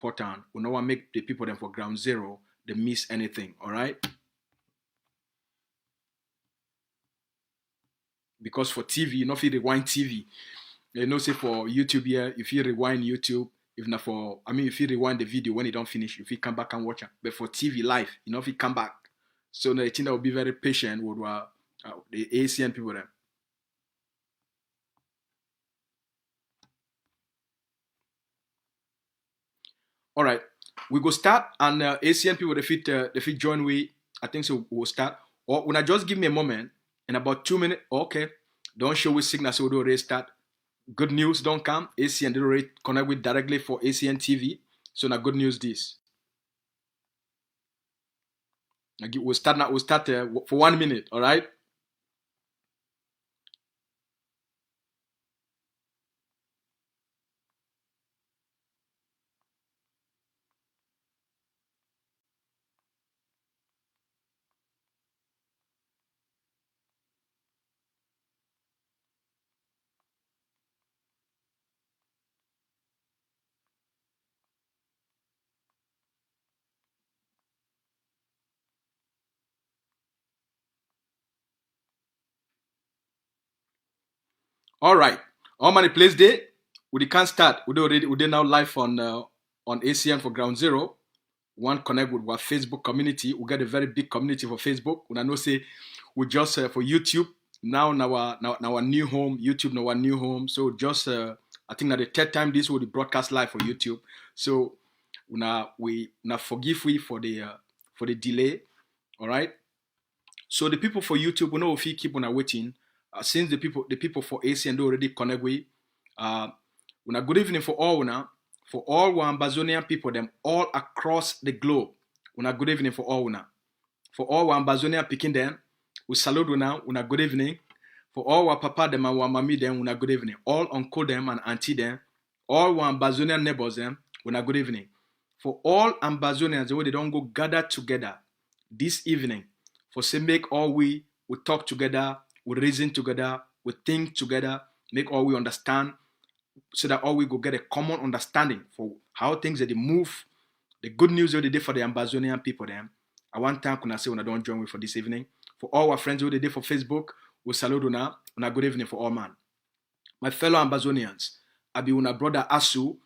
important. We don't want to make the people them for ground zero, they miss anything, all right? Because for TV, you know, if you rewind TV, you know, say for YouTube here, if you rewind YouTube, if not for, I mean, if you rewind the video when it don't finish, if you come back and watch it. But for TV live, you know, if you come back, so I think that will be very patient with the ACN people there. All right, we go start, and ACN people, if it join, I think so we'll start. Or when I just give me a moment, in about 2 minutes, okay, don't show with signal, so we'll already start. Good news don't come. ACN they already connect with directly for ACN TV. So now good news this. We'll start now. We'll start for 1 minute. All right. All right. How many plays day? We can't start. We now live on ACN for Ground Zero. One connect with our Facebook community. We got a very big community for Facebook. When I know say we just for YouTube now our new home. YouTube now our new home. So just I think that the third time this will be broadcast live for YouTube. So we forgive we for the delay. All right. So the people for YouTube, we know if you keep on waiting. Since the people for ACN already connect with, good evening for all now, for all Ambazonian people, them all across the globe. Good evening for all now. For all Ambazonian picking them, we salute now. Good evening. For all our papa them and our mommy them, good evening. All uncle them and auntie them, all Ambazonian neighbors them, good evening. For all Ambazonians, they don't go gather together this evening for say make all we talk together. We reason together, we think together, make all we understand, so that all we go get a common understanding for how things that they move. The good news that they did for the Ambazonian people, them. I want to thank when I say when I don't join me for this evening. For all our friends who they did for Facebook, we salute una good evening for all man. My fellow Ambazonians, I be una brother Asu,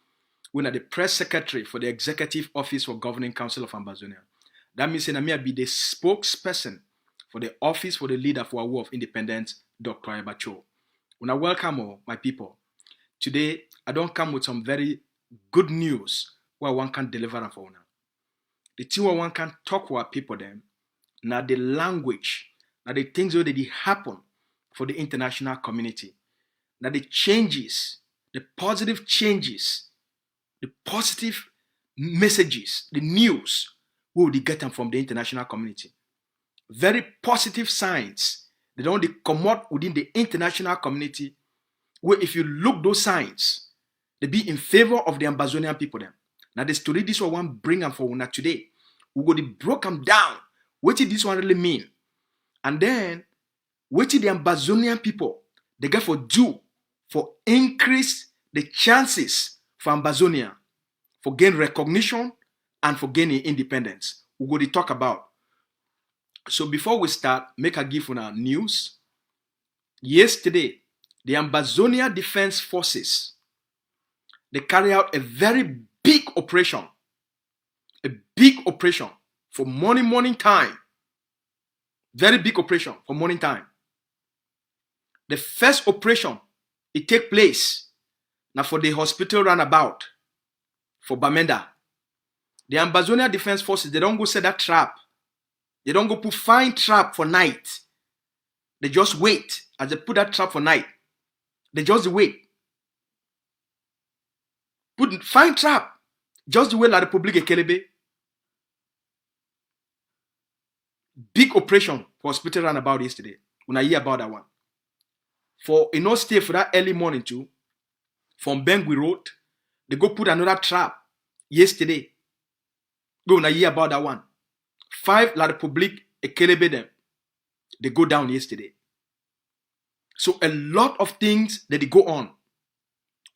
una the press secretary for the Executive Office for Governing Council of Ambazonia. That means that I be the spokesperson for the office for the leader for our War of Independence, Dr. Ayabacho. When I welcome all my people, today I don't come with some very good news where one can deliver them for now. The thing where one can talk with our people then, now the language, now the things that they happen for the international community, now the changes, the positive changes, the positive messages, the news, we will get them from the international community. Very positive signs. They don't come out within the international community where if you look those signs, they be in favor of the Ambazonian people then. Now the story this one bring them for una today. We go to break them down. What did this one really mean? And then what did the Ambazonian people they get for do for increase the chances for Ambazonia for gain recognition and for gaining independence. We go to talk about. So before we start, make a give on our news. Yesterday, the Ambazonia Defense Forces, they carry out a very big operation. A big operation for morning time. Very big operation for morning time. The first operation, it take place now for the hospital runabout for Bamenda. The Ambazonia Defense Forces, they don't go set that trap. They don't go put fine trap for night. They just wait as they put that trap for night. They just wait. Put fine trap. Just the way La Republique Kelebe. Big operation for hospital runabout yesterday. When I hear about that one. For stay for that early morning too. From Bengui Road. They go put another trap yesterday. Go when I hear about that one. 5 La Republique Kelebe them. They go down yesterday. So a lot of things that they go on.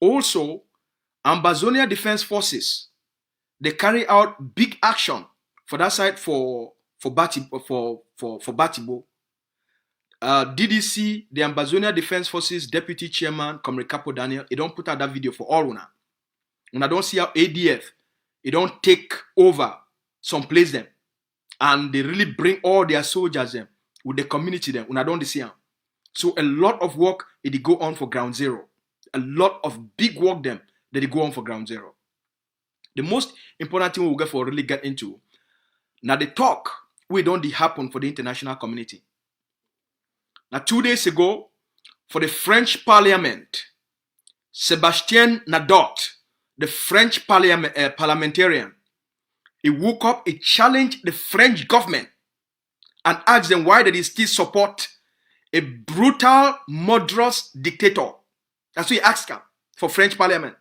Also, Ambazonia Defense Forces, they carry out big action for that side for Batibo. DDC, the Ambazonia Defense Forces Deputy Chairman, Comrade Capo Daniel, he don't put out that video for all una. Una don't see how ADF, he don't take over some place them. And they really bring all their soldiers them with the community them. Una don't see them. So a lot of work it go on for Ground Zero. A lot of big work them that they go on for Ground Zero. The most important thing we'll really get into, now the talk we don't happen for the international community. Now 2 days ago, for the French Parliament, Sébastien Nadot, the French parliamentarian, he woke up, he challenged the French government and asked them why they still support a brutal, murderous dictator. That's what he asked him for French Parliament.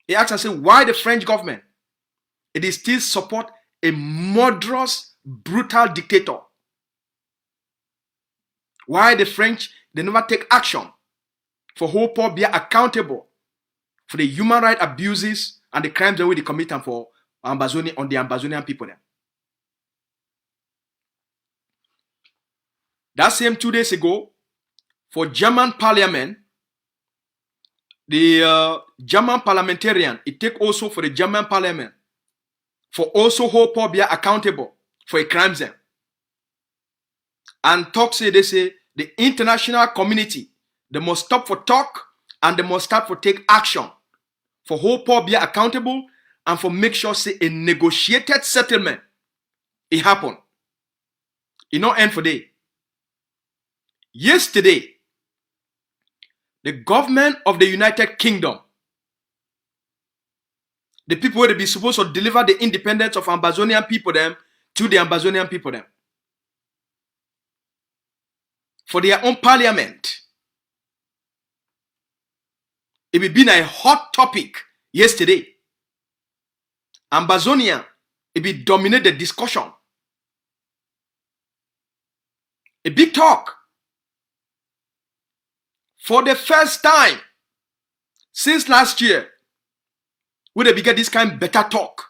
He asked and said, why the French government it is still support a murderous, brutal dictator? Why the French, they never take action for hope or be accountable for the human rights abuses and the crimes that they commit for Ambazonia, on the Ambazonian people there. That same 2 days ago, for German parliament, the German parliamentarian, it take also for the German parliament for also hope or be accountable for a crimes there. And talk say, they say, the international community, they must stop for talk and they must start for take action for hope or be accountable and for make sure say a negotiated settlement it happen. It not end for day. Yesterday, the government of the United Kingdom, the people where they be supposed to deliver the independence of Ambazonian people them to the Ambazonian people them, for their own parliament. It will be a hot topic yesterday. Ambazonia, it will dominate the discussion. A big talk. For the first time since last year, we they get this kind of better talk.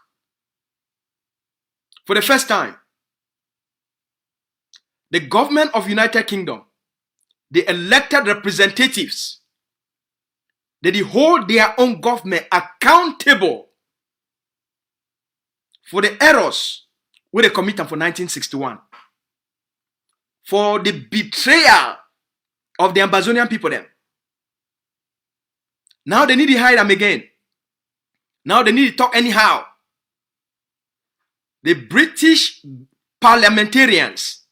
For the first time, the government of United Kingdom, the elected representatives, they hold their own government accountable for the errors where they committed for 1961, for the betrayal of the Ambazonian people then. Now they need to hide them again. Now they need to talk anyhow. The British parliamentarians,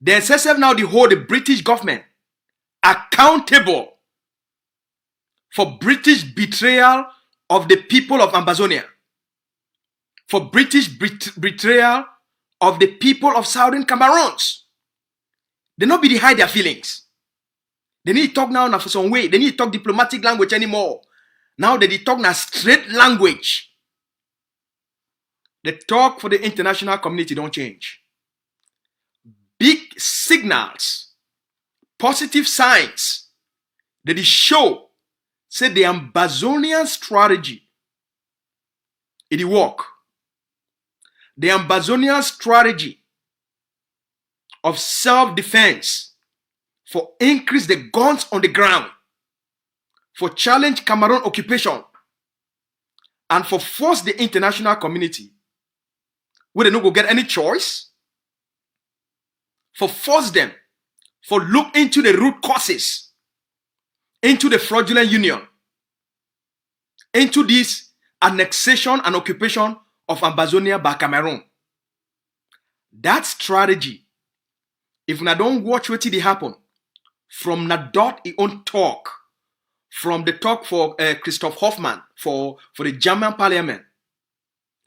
they themselves now they hold the British government accountable for British betrayal of the people of Ambazonia, for British betrayal of the people of Southern Cameroons. They not be to hide their feelings. They need to talk now for some way. They need to talk diplomatic language anymore. Now they talk now straight language. The talk for the international community don't change. Big signals, positive signs that it show, say the Ambazonian strategy, it work. The Ambazonian strategy of self-defense for increase the guns on the ground, for challenge Cameroon occupation, and for force the international community, where they no go get any choice, for force them, for look into the root causes, into the fraudulent union, into this annexation and occupation of Ambazonia by Cameroon. That strategy, if we don't watch what did happen, from Nadot his own talk, from the talk for Christoph Hoffmann for the German parliament.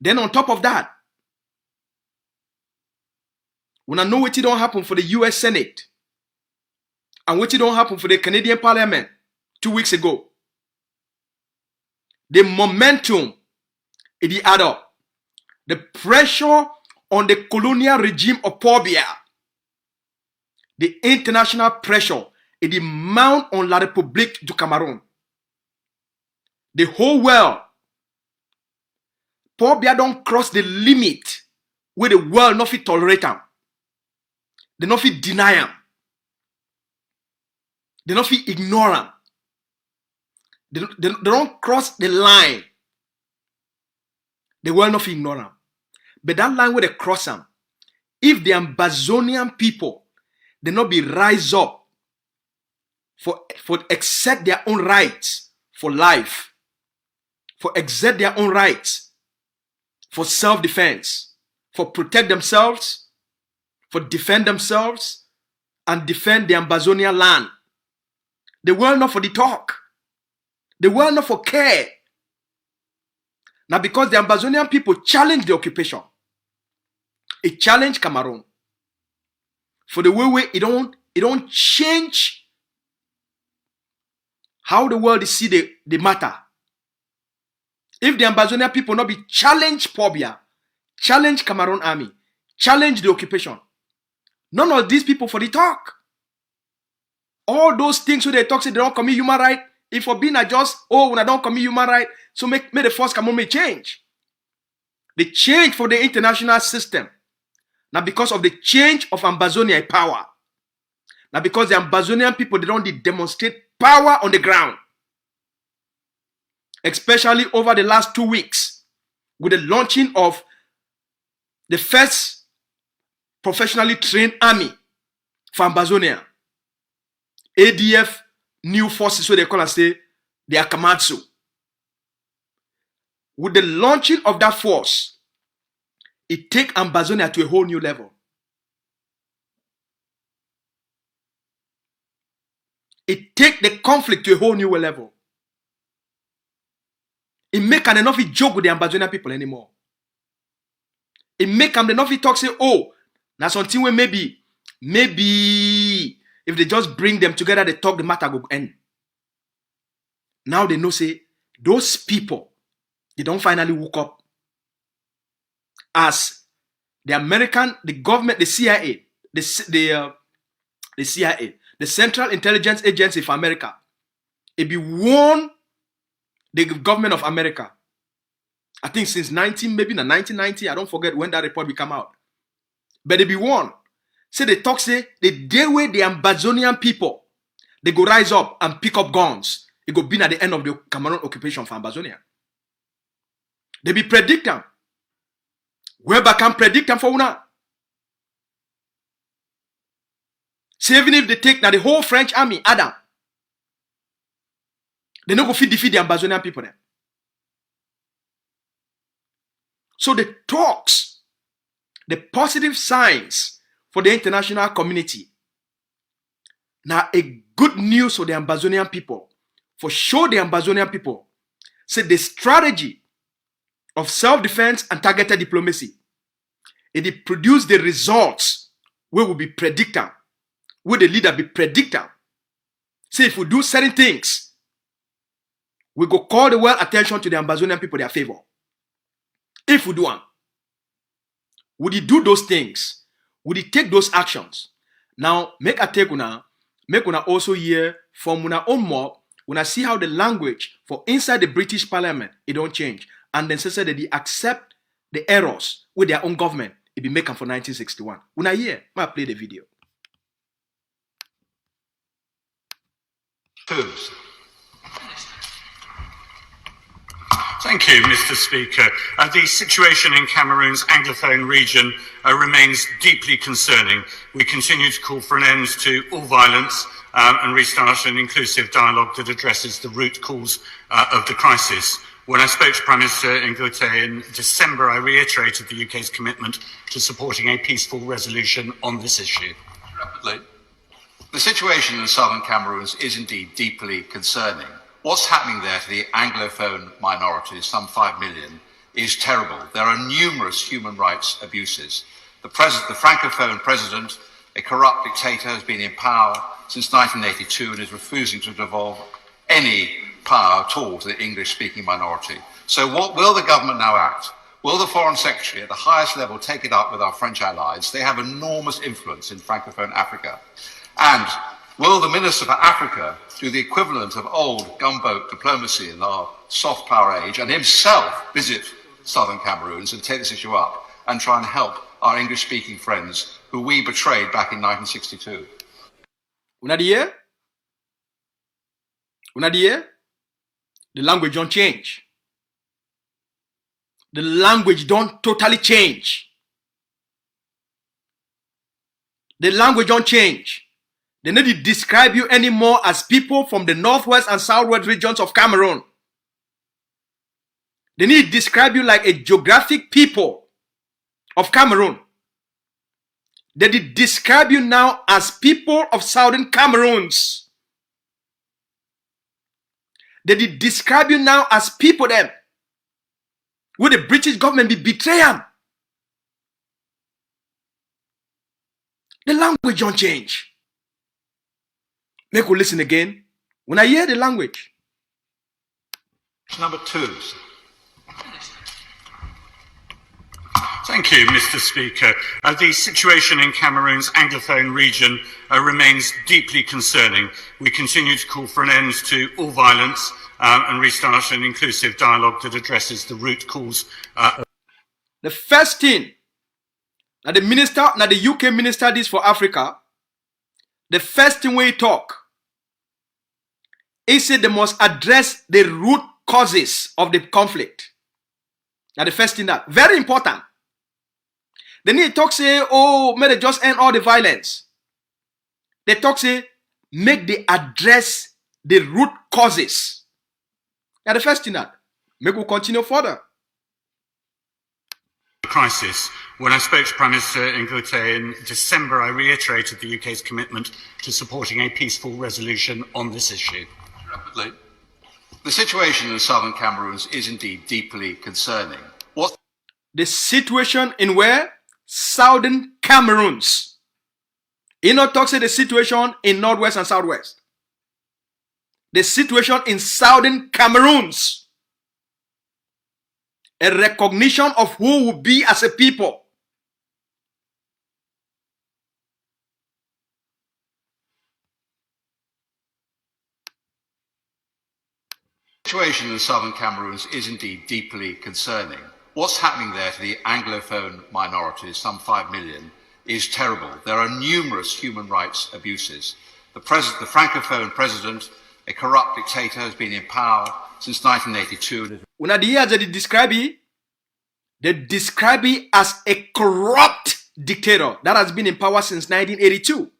Then on top of that, when I know what don't happen for the US Senate and what don't happen for the Canadian Parliament 2 weeks ago, the momentum it add up. The pressure on the colonial regime of Paul Biya, the international pressure it mount on La République du Cameroun. The whole world Pobia don't cross the limit where the world not fit tolerate them. They not fit deny them. They not fit ignore them. They don't cross the line. The world not fit ignore them. But that line where they cross them, if the Ambazonian people, they not be rise up for accept their own rights for life, for exert their own rights for self-defense, for protect themselves, for defend themselves, and defend the Ambazonian land. The world not for the talk. The world not for care. Now because the Ambazonian people challenge the occupation, it challenged Cameroon. For the way it don't change how the world see the matter. If the Ambazonian people not be challenge Pobia, challenge Cameroon army, challenge the occupation, none of these people for the talk. All those things where they talk say they don't commit human right. If for being just, when I don't commit human right, so make the first Cameroon may change. The change for the international system. Now because of the change of Ambazonia power. Now because the Ambazonian people, they don't demonstrate power on the ground. Especially over the last 2 weeks, with the launching of the first professionally trained army for Ambazonia. ADF new forces, so they call and say the Akamatsu. With the launching of that force, it take Ambazonia to a whole new level. It take the conflict to a whole new level. It make an enough joke with the Ambazonian people anymore. It make them enough talk say, now something where maybe if they just bring them together, they talk, the matter go end. Now they know say those people, they don't finally woke up as the American, the government, the CIA, the CIA, the Central Intelligence Agency for America. It be warned the government of America, I think since 1990, I don't forget when that report will come out. But they be warned. Say they talk, say the day where the Ambazonian people, they go rise up and pick up guns. It go be at the end of the Cameroon occupation for Ambazonia. They be predict them. Whereby can predict them for una. Say even if they take now the whole French army, Adam, they no go fit defeat the Ambazonian people then. So the talks, the positive signs for the international community, now a good news for the Ambazonian people, for sure the Ambazonian people, say the strategy of self-defense and targeted diplomacy, it produce the results where will be predicted, where the leader be predicted. Say if we do certain things, we go call the world attention to the Ambazonian people their favor. If we do one, would he do those things? Would he take those actions? Now, make una also hear from una own mob, una see how the language for inside the British Parliament, it don't change. And then say that they accept the errors with their own government. It be making for 1961. Una hear, I play the video. Terms. Thank you, Mr. Speaker. The situation in Cameroon's Anglophone region remains deeply concerning. We continue to call for an end to all violence and restart an inclusive dialogue that addresses the root cause of the crisis. When I spoke to Prime Minister Ngote in December, I reiterated the UK's commitment to supporting a peaceful resolution on this issue. Rapidly. The situation in southern Cameroon is indeed deeply concerning. What's happening there to the Anglophone minorities, some 5 million, is terrible. There are numerous human rights abuses. The Francophone president, a corrupt dictator, has been in power since 1982 and is refusing to devolve any power at all to the English-speaking minority. So will the government now act? Will the Foreign Secretary at the highest level take it up with our French allies? They have enormous influence in Francophone Africa. And will the Minister for Africa do the equivalent of old gunboat diplomacy in our soft power age and himself visit southern Cameroons and take this issue up and try and help our English-speaking friends who we betrayed back in 1962. Una hear? Una hear? The language don't change. The language don't totally change. The language don't change. They need to describe you anymore as people from the northwest and southwest regions of Cameroon. They need to describe you like a geographic people of Cameroon. They did describe you now as people of southern Cameroons. They did describe you now as people them where the British government be betray them. The language don't change. Make we listen again. When I hear the language. Number 2. Thank you, Mr. Speaker. The situation in Cameroon's Anglophone region remains deeply concerning. We continue to call for an end to all violence and restart an inclusive dialogue that addresses the root cause. The first thing that the UK minister did for Africa, the first thing we talk, he said they must address the root causes of the conflict. Now the first thing that, very important. They need to talk say, oh, may they just end all the violence. They talk say, make they address the root causes. Now the first thing that, make we continue further. Crisis. When I spoke to Prime Minister Ngute in December, I reiterated the UK's commitment to supporting a peaceful resolution on this issue. Rapidly. The situation in southern Cameroons is indeed deeply concerning. What The situation in where? Southern Cameroons. He not talks about the situation in northwest and southwest. The situation in southern Cameroons. A recognition of who will be as a people. The situation in southern Cameroons is indeed deeply concerning. What's happening there to the Anglophone minorities, some 5 million, is terrible. There are numerous human rights abuses. The Francophone president, a corrupt dictator, has been in power since 1982. Una the years they describe it, they describe it as a corrupt dictator that has been in power since 1982.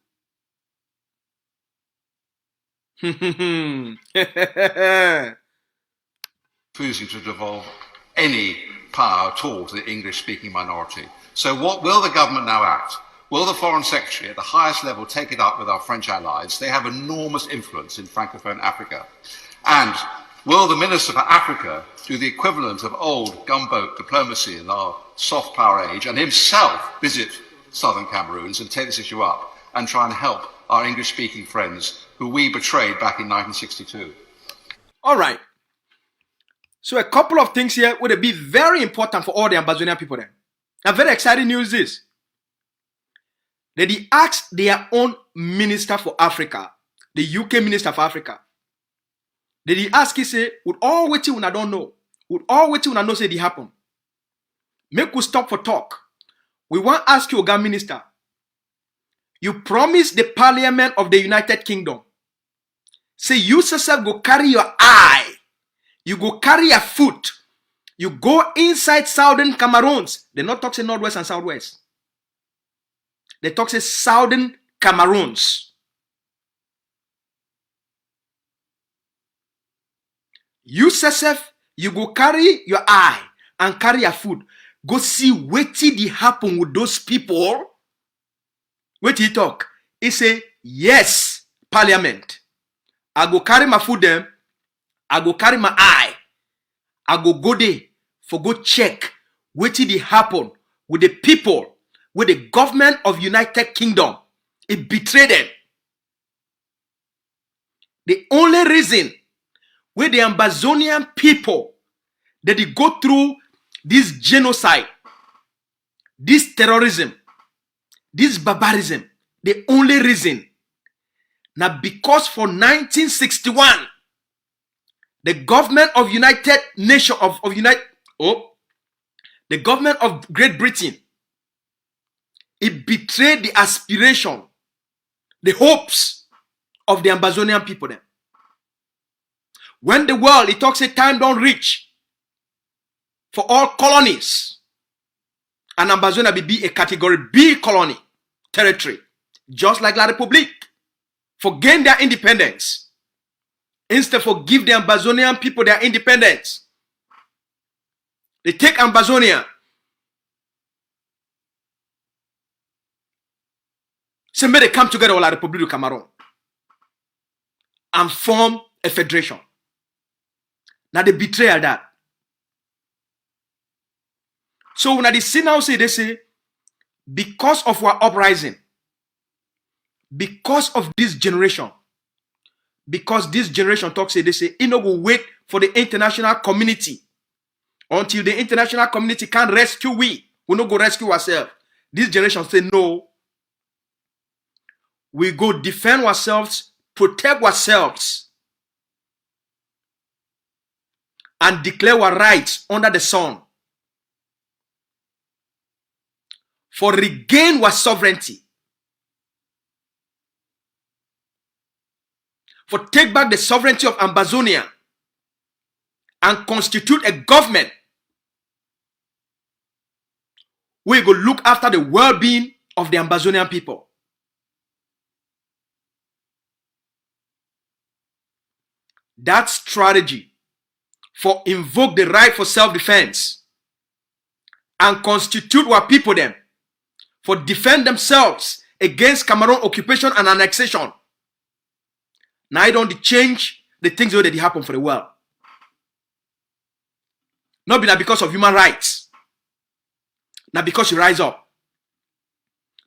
Refusing to devolve any power at all to the English-speaking minority. So what will the government now act? Will the Foreign Secretary at the highest level take it up with our French allies? They have enormous influence in Francophone Africa. And will the Minister for Africa do the equivalent of old gunboat diplomacy in our soft power age and himself visit southern Cameroons and take this issue up and try and help our English-speaking friends who we betrayed back in 1962? All right. So a couple of things here would be very important for all the Ambazonian people then. A very exciting news is they asked their own Minister for Africa, the UK Minister for Africa. They ask he say, would all what you don't know, would all what you know say they happen. Make we stop for talk. We want to ask you, Oga Minister, you promised the Parliament of the United Kingdom, say you yourself go carry your eye, you go carry your foot, you go inside southern Cameroons. They not talk say northwest and southwest. They talk say southern Cameroons. You yourself, you go carry your eye and carry your foot. Go see what did happen with those people. What he talk? He say, yes, Parliament. I go carry my foot them. I go carry my eye. I go there for go check what did happen with the people, with the government of United Kingdom. It betrayed them. The only reason where the Ambazonian people that they go through this genocide, this terrorism, this barbarism, the only reason now because for 1961 the government of United Nation of United the government of Great Britain, it betrayed the aspiration, the hopes of the Ambazonian people then. When the world, it talks a time don't reach for all colonies, and Ambazonia will be a category B colony territory, just like La République, for gain their independence. Instead for give the Ambazonian people their independence, they take Ambazonia. So may they come together with La République du Cameroon and form a federation. Now they betray that. So when they see now, they say, because of our uprising, because of this generation, because this generation talks, they say, you know, will wait for the international community until the international community can rescue we. We not go rescue ourselves. This generation say, no, we go defend ourselves, protect ourselves, and declare our rights under the sun. For regain our sovereignty. For take back the sovereignty of Ambazonia and constitute a government. We go look after the well-being of the Ambazonian people. That strategy for invoke the right for self-defense and constitute our people them for defend themselves against Cameroon occupation and annexation. Now I don't change the things that already happen for the world. Not be that because of human rights. Not because you rise up.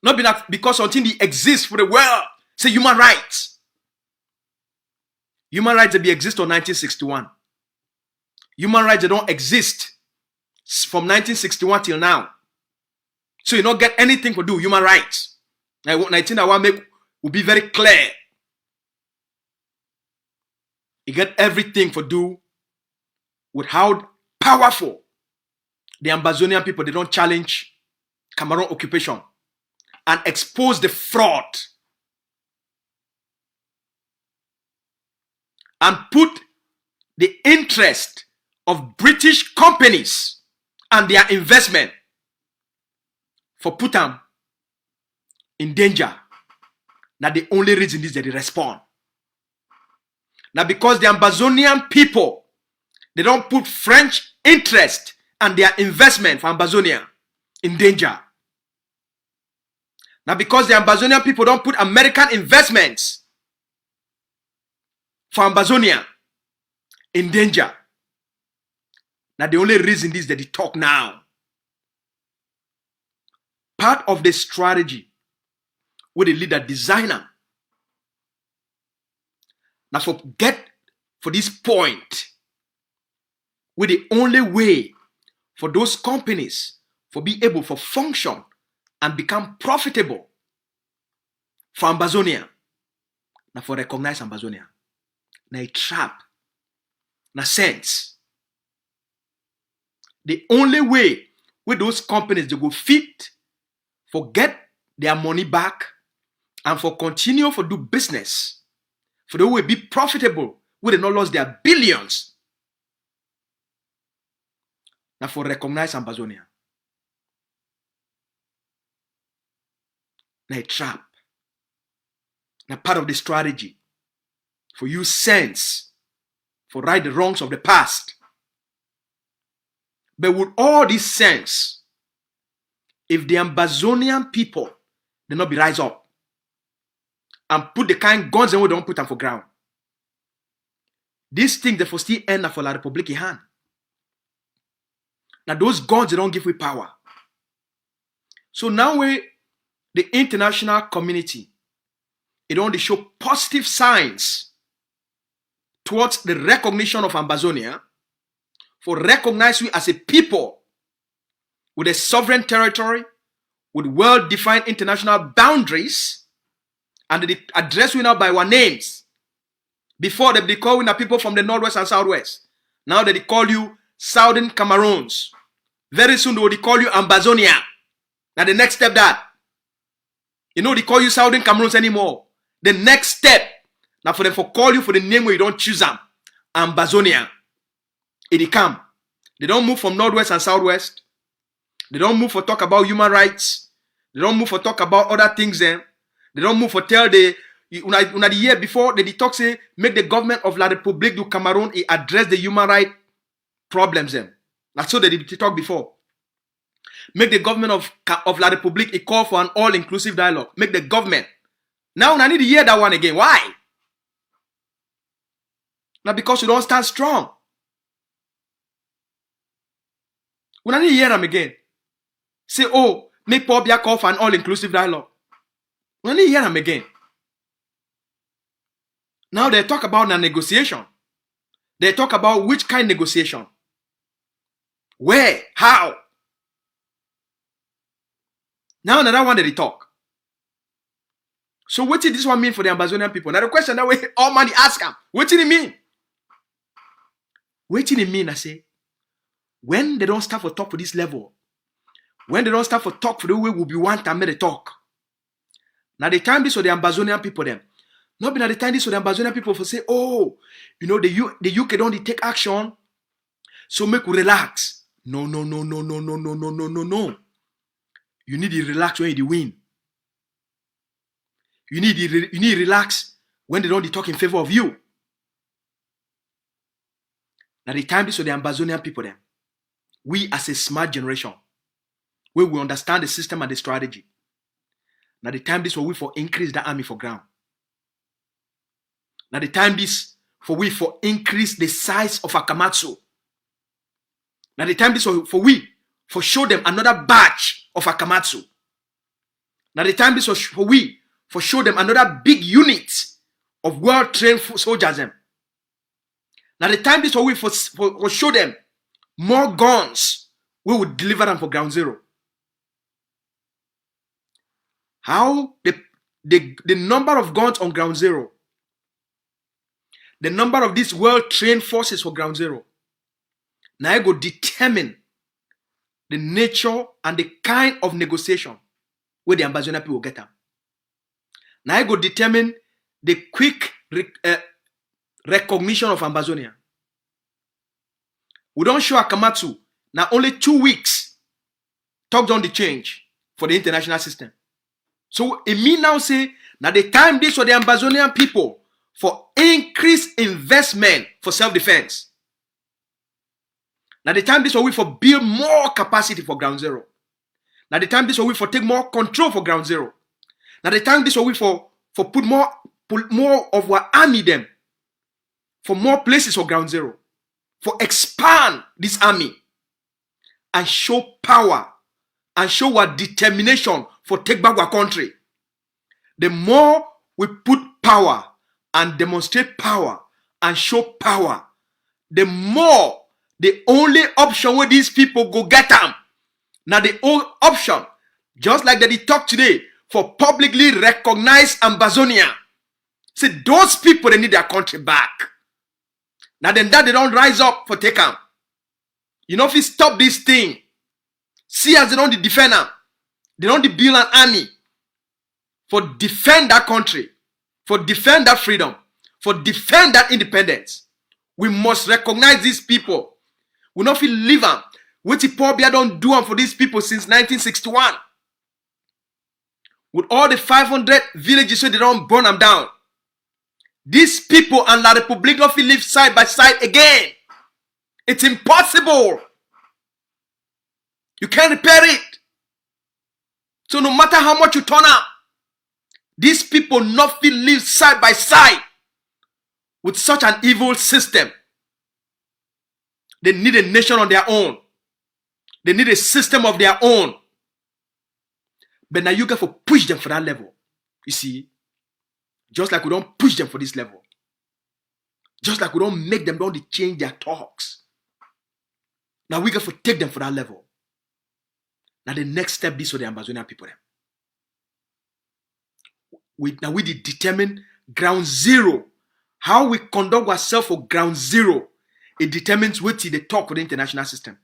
Not be that because something that exists for the world. Say human rights. Human rights, they exist on 1961. Human rights, they don't exist from 1961 till now. So you don't get anything to do human rights. Now, I think I want to make will be very clear. You get everything for do with how powerful the Ambazonian people, they don't challenge Cameroon occupation and expose the fraud and put the interest of British companies and their investment for put them in danger. Now the only reason is that they respond. Now because the Ambazonian people, they don't put French interest and their investment for Ambazonia in danger. Now because the Ambazonian people don't put American investments for Ambazonia in danger. Now the only reason is that they talk now. Part of the strategy with the leader designer. Now for this point, with the only way for those companies for be able to function and become profitable for Ambazonia. Now for recognize Ambazonia. Now a trap. Now sense. The only way with those companies they go fit for get their money back and for continue for do business, for they will be profitable, where they not lose their billions. Now for recognize Ambazonia. Now a trap. Now part of the strategy for use sense for right the wrongs of the past. But with all this sense, if the Ambazonian people they not be rise up and put the kind guns and we don't put them for ground, this thing they for still end up for La République in hand. Now those guns they don't give we power. So now the international community it only show positive signs towards the recognition of Ambazonia, for recognize we as a people with a sovereign territory, with well-defined international boundaries, and they address we now by our names. Before they call we now people from the northwest and southwest. Now they call you Southern Cameroons, Very soon they will call you Ambazonia. Now the next step that. You know they call you Southern Cameroons anymore. The next step. Now for them for call you for the name where you don't choose them. Ambazonia. It come. They don't move from Northwest and Southwest. They don't move for talk about human rights. They don't move for talk about other things then. They don't move for tell the year before they talk say make the government of La République du Cameroun address the human rights problems them. That's so they talk before. Make the government of La République call for an all-inclusive dialogue. Make the government. Now I need to hear that one again. Why? Now because you don't stand strong. When I need to hear them again. Say, oh, make Paul Biya call for an all-inclusive dialogue. When I need to hear them again. Now they talk about a negotiation. They talk about which kind of negotiation. Where? How? Now another one that they talk. So what did this one mean for the Ambazonian people? Now the question that way all man ask them. What did it mean? What did it mean? I say, when they don't start for talk for this level, when they don't start for talk for the way will be one time they talk. Now the time this for the Ambazonian people them. Not be now the time this for the Ambazonian people for say, oh, you know the UK don't take action, so make we relax. No. You need to relax when you win. You need to relax when they don't talk in favor of you. Now the time this for the Ambazonian people them. We as a smart generation, where we understand the system and the strategy. Now the time this for we for increase the army for ground. Now the time this for we for increase the size of Akamatsu. Now the time this for we for show them another batch of Akamatsu. Now the time this for we for show them another big unit of well-trained soldiers them. Now the time this for we for show them more guns, we will deliver them for ground zero. How the number of guns on ground zero, the number of these well-trained forces for ground zero, now I go determine the nature and the kind of negotiation where the Ambazonian people will get them. Now I go determine the quick recognition of Ambazonia. We don't show Akamatsu. Now only 2 weeks talked on the change for the international system. So it mean now say, now the time this for the Ambazonian people for increased investment for self-defense. Now the time this for we for build more capacity for ground zero. Now the time this for we for take more control for ground zero. Now the time this for we for put more of our army them for more places for ground zero. For expand this army and show power and show our determination for take back our country. The more we put power and demonstrate power and show power, the more the only option where these people go get them. Now the only option, just like that they talk today, for publicly recognize Ambazonia. See, those people, they need their country back. Now then that they don't rise up for take them. You know if you stop this thing, see as they don't defend them, they don't build an army for defend that country, for defend that freedom, for defend that independence. We must recognize these people. We not feel leave them. What the Paul Biya don't do them for these people since 1961. With all the 500 villages so they don't burn them down. These people and La République don't live side by side again. It's impossible. You can't repair it. So no matter how much you turn up, these people not live side by side with such an evil system. They need a nation on their own. They need a system of their own. But now you got to push them for that level. You see? Just like we don't push them for this level. Just like we don't make them don't change their talks. Now we got to take them for that level. Now the next step is for the Ambazonian people. We determine ground zero. How we conduct ourselves for ground zero. It determines what they talk with the international system.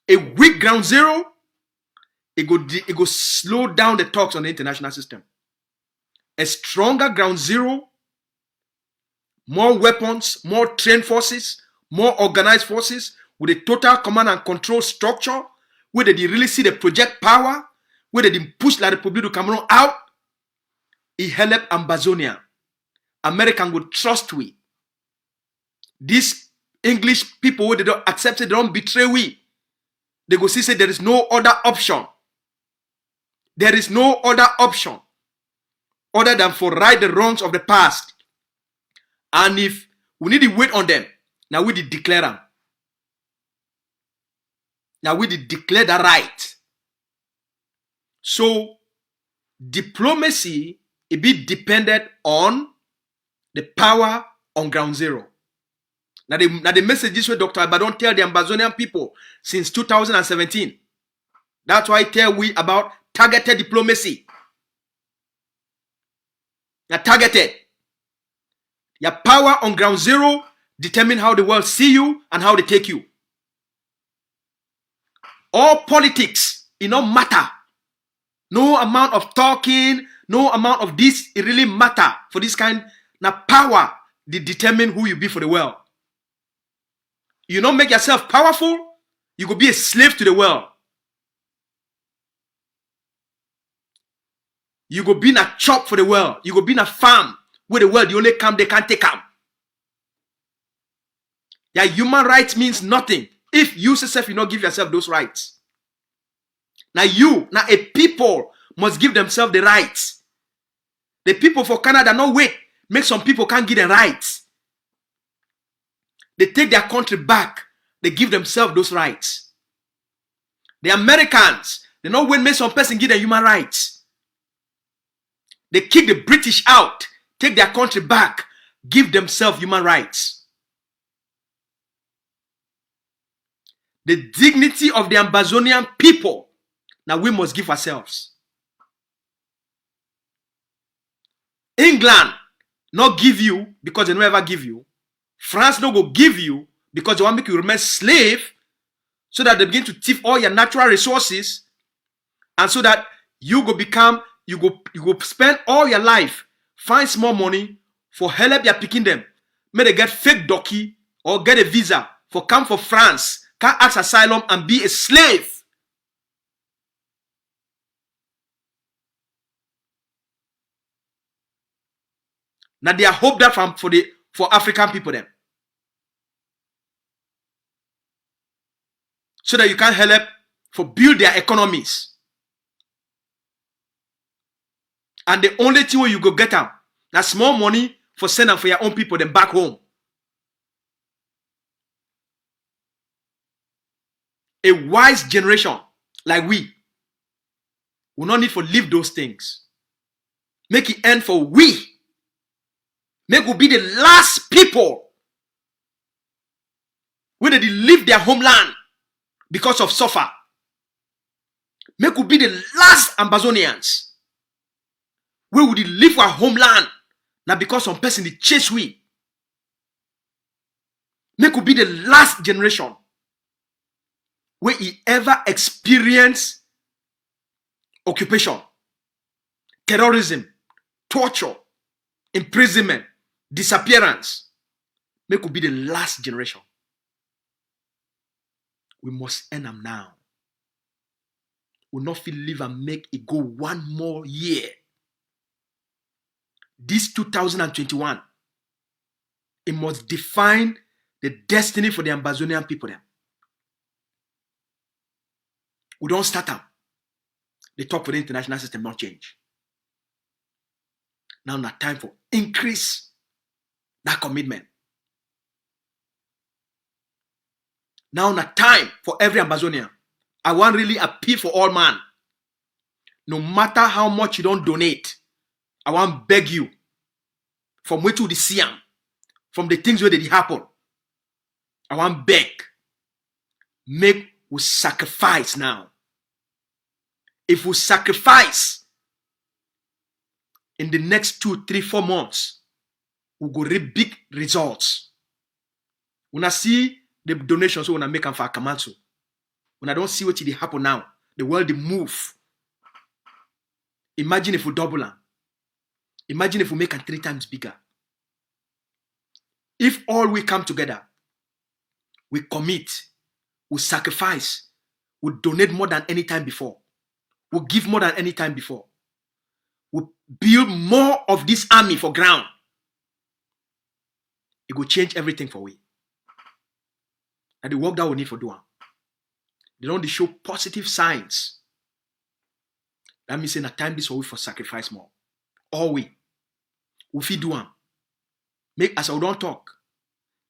A weak ground zero, it go slow down the talks on the international system. A stronger ground zero, more weapons, more trained forces, more organized forces, with a total command and control structure, where they really see the project power, where they push La République du Cameroon out, it help Ambazonia. American would trust we. These English people, where they don't accept it, they don't betray we. They go see say there is no other option. There is no other option other than for right the wrongs of the past. And if we need to wait on them, now we did declare them. Now we did declare the right. So diplomacy it be dependent on the power on ground zero. Now the messages where Dr. Abaddon tell the Ambazonian people since 2017. That's why I tell we about targeted diplomacy. You're targeted. Your power on ground zero determine how the world see you and how they take you. All politics, it don't matter. No amount of talking, no amount of this, it really matter for this kind. Now power, they determine who you be for the world. You don't make yourself powerful, you could be a slave to the world. You go be in a chop for the world. You go be in a farm where the world, you only come, they can't take them. Yeah, human rights means nothing if you yourself, you not give yourself those rights. Now a people must give themselves the rights. The people for Canada, no wait, make some people can't give the rights. They take their country back. They give themselves those rights. The Americans, they know when make some person give them human rights. They kick the British out, take their country back, give themselves human rights. The dignity of the Ambazonian people, now we must give ourselves. England not give you because they never give you. France no go give you because they want to make you remain slave so that they begin to thief all your natural resources and so that you go become, you go spend all your life, find small money for help your picking them. May they get fake donkey or get a visa for come for France, can ask asylum and be a slave. Now they are hope that for African people then. So that you can help for build their economies. And the only thing where you go get them, that's small money for sending for your own people then back home. A wise generation like we will not need to leave those things. Make it end for we. Make we be the last people where they leave their homeland because of suffer. Make we be the last Ambazonians where would leave our homeland now because some person they chase we. Make we be the last generation where he ever experienced occupation, terrorism, torture, imprisonment, disappearance. Make we be the last generation. We must end them now. We not feel live and make it go one more year. This 2021, it must define the destiny for the Ambazonian people then. We don't start them. The talk for the international system not change. Now not time for increase that commitment. Now not time for every Ambazonian. I want really appeal for all man. No matter how much you don't donate, I want beg you from where to the Siam, from the things where they happen. I want beg. Make we sacrifice now. If we sacrifice in the next 2, 3, 4 months, we go reap big results. When I see the donations we want to make them for Akamansu, When I don't see what they happen now, the world they move. Imagine if we double them. Imagine if we make it 3 times bigger. If all we come together, we commit, we sacrifice, we donate more than any time before, we give more than any time before, we build more of this army for ground, it will change everything for we. And the work that we need for doing, they don't show positive signs. That means in a time this way for sacrifice more. All we fit do am. Make, as I don't talk,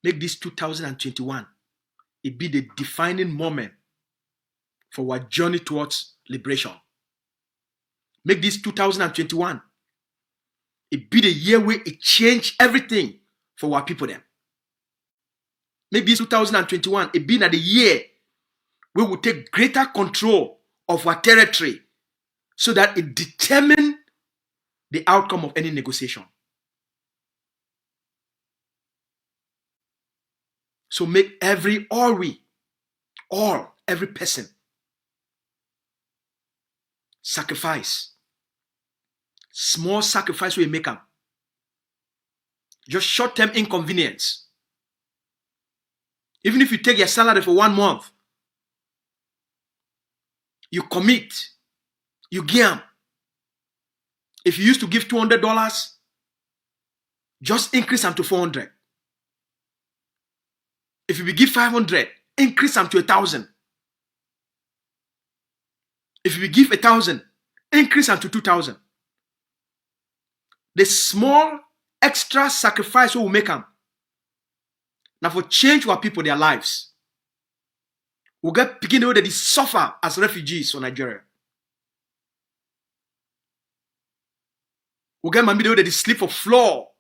make this 2021 it be the defining moment for our journey towards liberation. Make this 2021 it be the year where it change everything for our people then. Make this 2021 it be the year where we take greater control of our territory so that it determine the outcome of any negotiation. So make every person sacrifice. Small sacrifice we make them. Just short-term inconvenience. Even if you take your salary for 1 month, you commit, you give. If you used to give $200, just increase them to $400. If you give 500, increase them to 1,000. If you give 1,000, increase them to 2,000. The small extra sacrifice we will make them. Now for change our people, their lives. We'll get picking the way that they suffer as refugees for Nigeria. We'll get maybe the way that they sleep for floor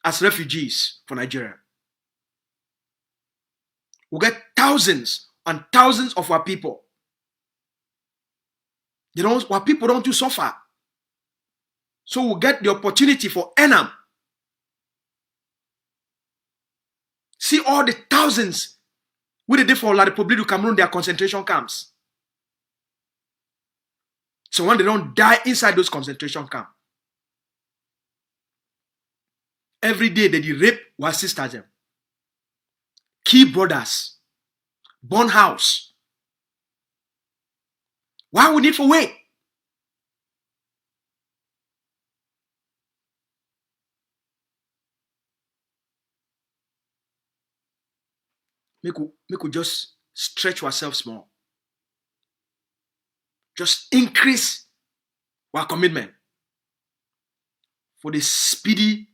as refugees for Nigeria. We'll get thousands and thousands of our people. You know, our people don't suffer. So we'll get the opportunity for Enam. See all the thousands we did for La Republique du Cameroon, their concentration camps. So when they don't die inside those concentration camps, every day they rape our sisters, them, kill brothers, burn house. Why we need for wait? Make we just stretch ourselves more. Just increase our commitment for the speedy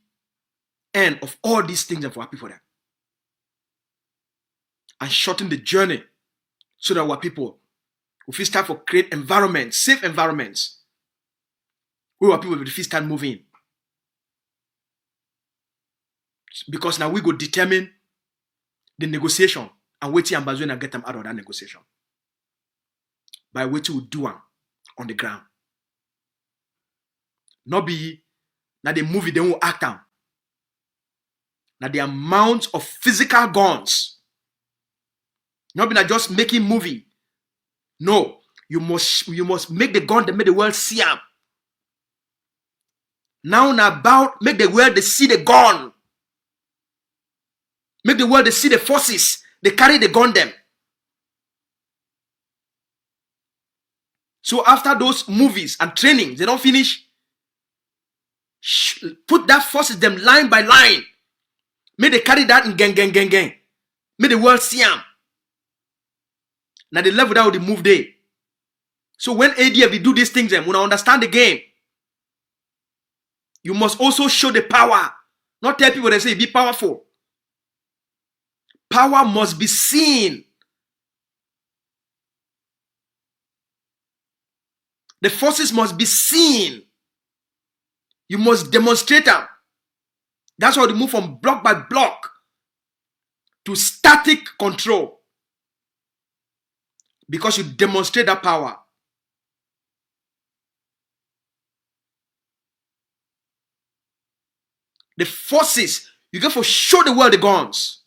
end of all these things and for our people there. And shorten the journey so that our people will start to create environments, safe environments, where our people will start moving. Because now we go determine the negotiation and wait till Ambazona get them out of that negotiation. By what we do on the ground. Not be now the movie they won't act on. Now the amount of physical guns. Not be not just making movie. No, you must make the gun that make the world see them. Now about make the world they see the gun. Make the world they see the forces. They carry the gun them. So after those movies and trainings, they don't finish. Put that forces them line by line. May they carry that in gang. May the world see them. Now the level that would move there. So when ADF they do these things, when I understand the game, you must also show the power. Not tell people they say be powerful. Power must be seen. The forces must be seen. You must demonstrate them. That's how they move from block by block to static control. Because you demonstrate that power. The forces, you get for show the world the guns.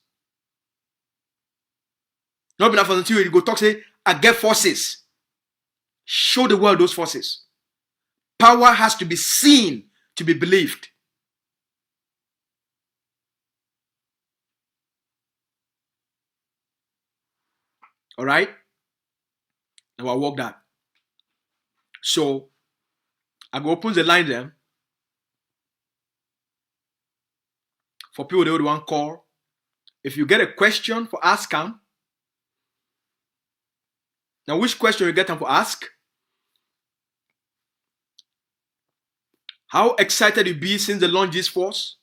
Not enough until you go talk, say, get forces. Show the world those forces. Power has to be seen to be believed. All right? Now I'll work that. So I go open the line then for people that would want to call. If you get a question for ask them. Now which question you get them for ask? How excited you be since the launch this force?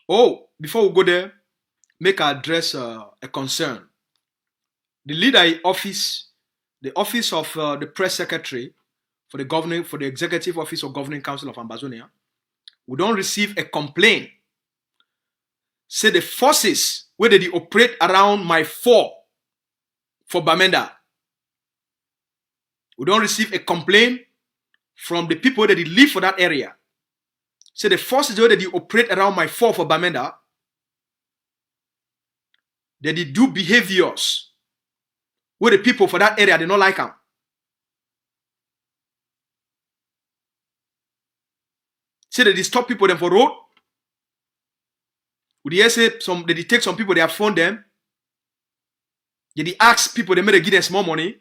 Oh, before we go there, make I address a concern. The leader office, the office of the press secretary for the executive office of governing council of Ambazonia, we don't receive a complaint. Say the forces where they operate around my for Bamenda. We don't receive a complaint from the people that live for that area. Say the forces where they operate around my for Bamenda, that they do behaviors where the people for that area they don't like them. Say that they stop people them for road. Would you say they take some people, they have phoned them. They ask people, they may give them small money.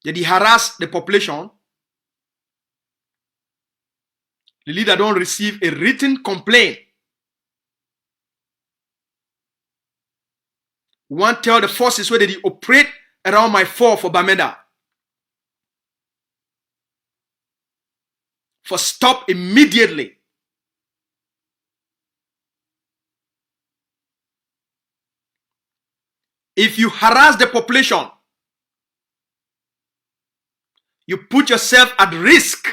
They harass the population. The leader don't receive a written complaint. We want to tell the forces where they operate around my for Bamenda. For stop immediately. If you harass the population, you put yourself at risk.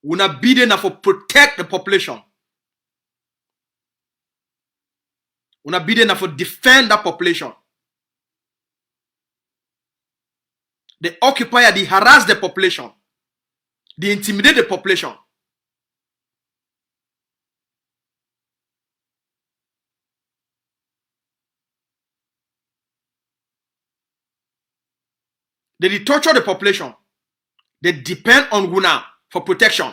We're not bidding for protect the population. We're not bidding for defend that population. The occupier, they harass the population. They intimidate the population. They torture the population. They depend on Guna for protection.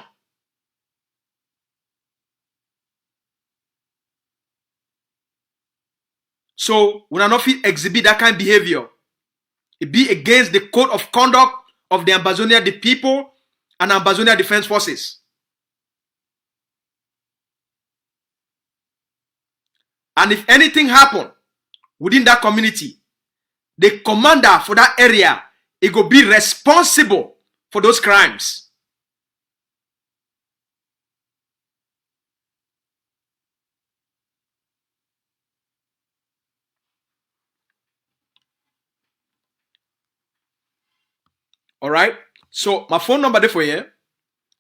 So, we are not fit exhibit that kind of behavior. It be against the code of conduct of the Ambazonia, the people, and Ambazonia Defense Forces. And if anything happen within that community, the commander for that area, it will be responsible for those crimes. All right. So my phone number there for you.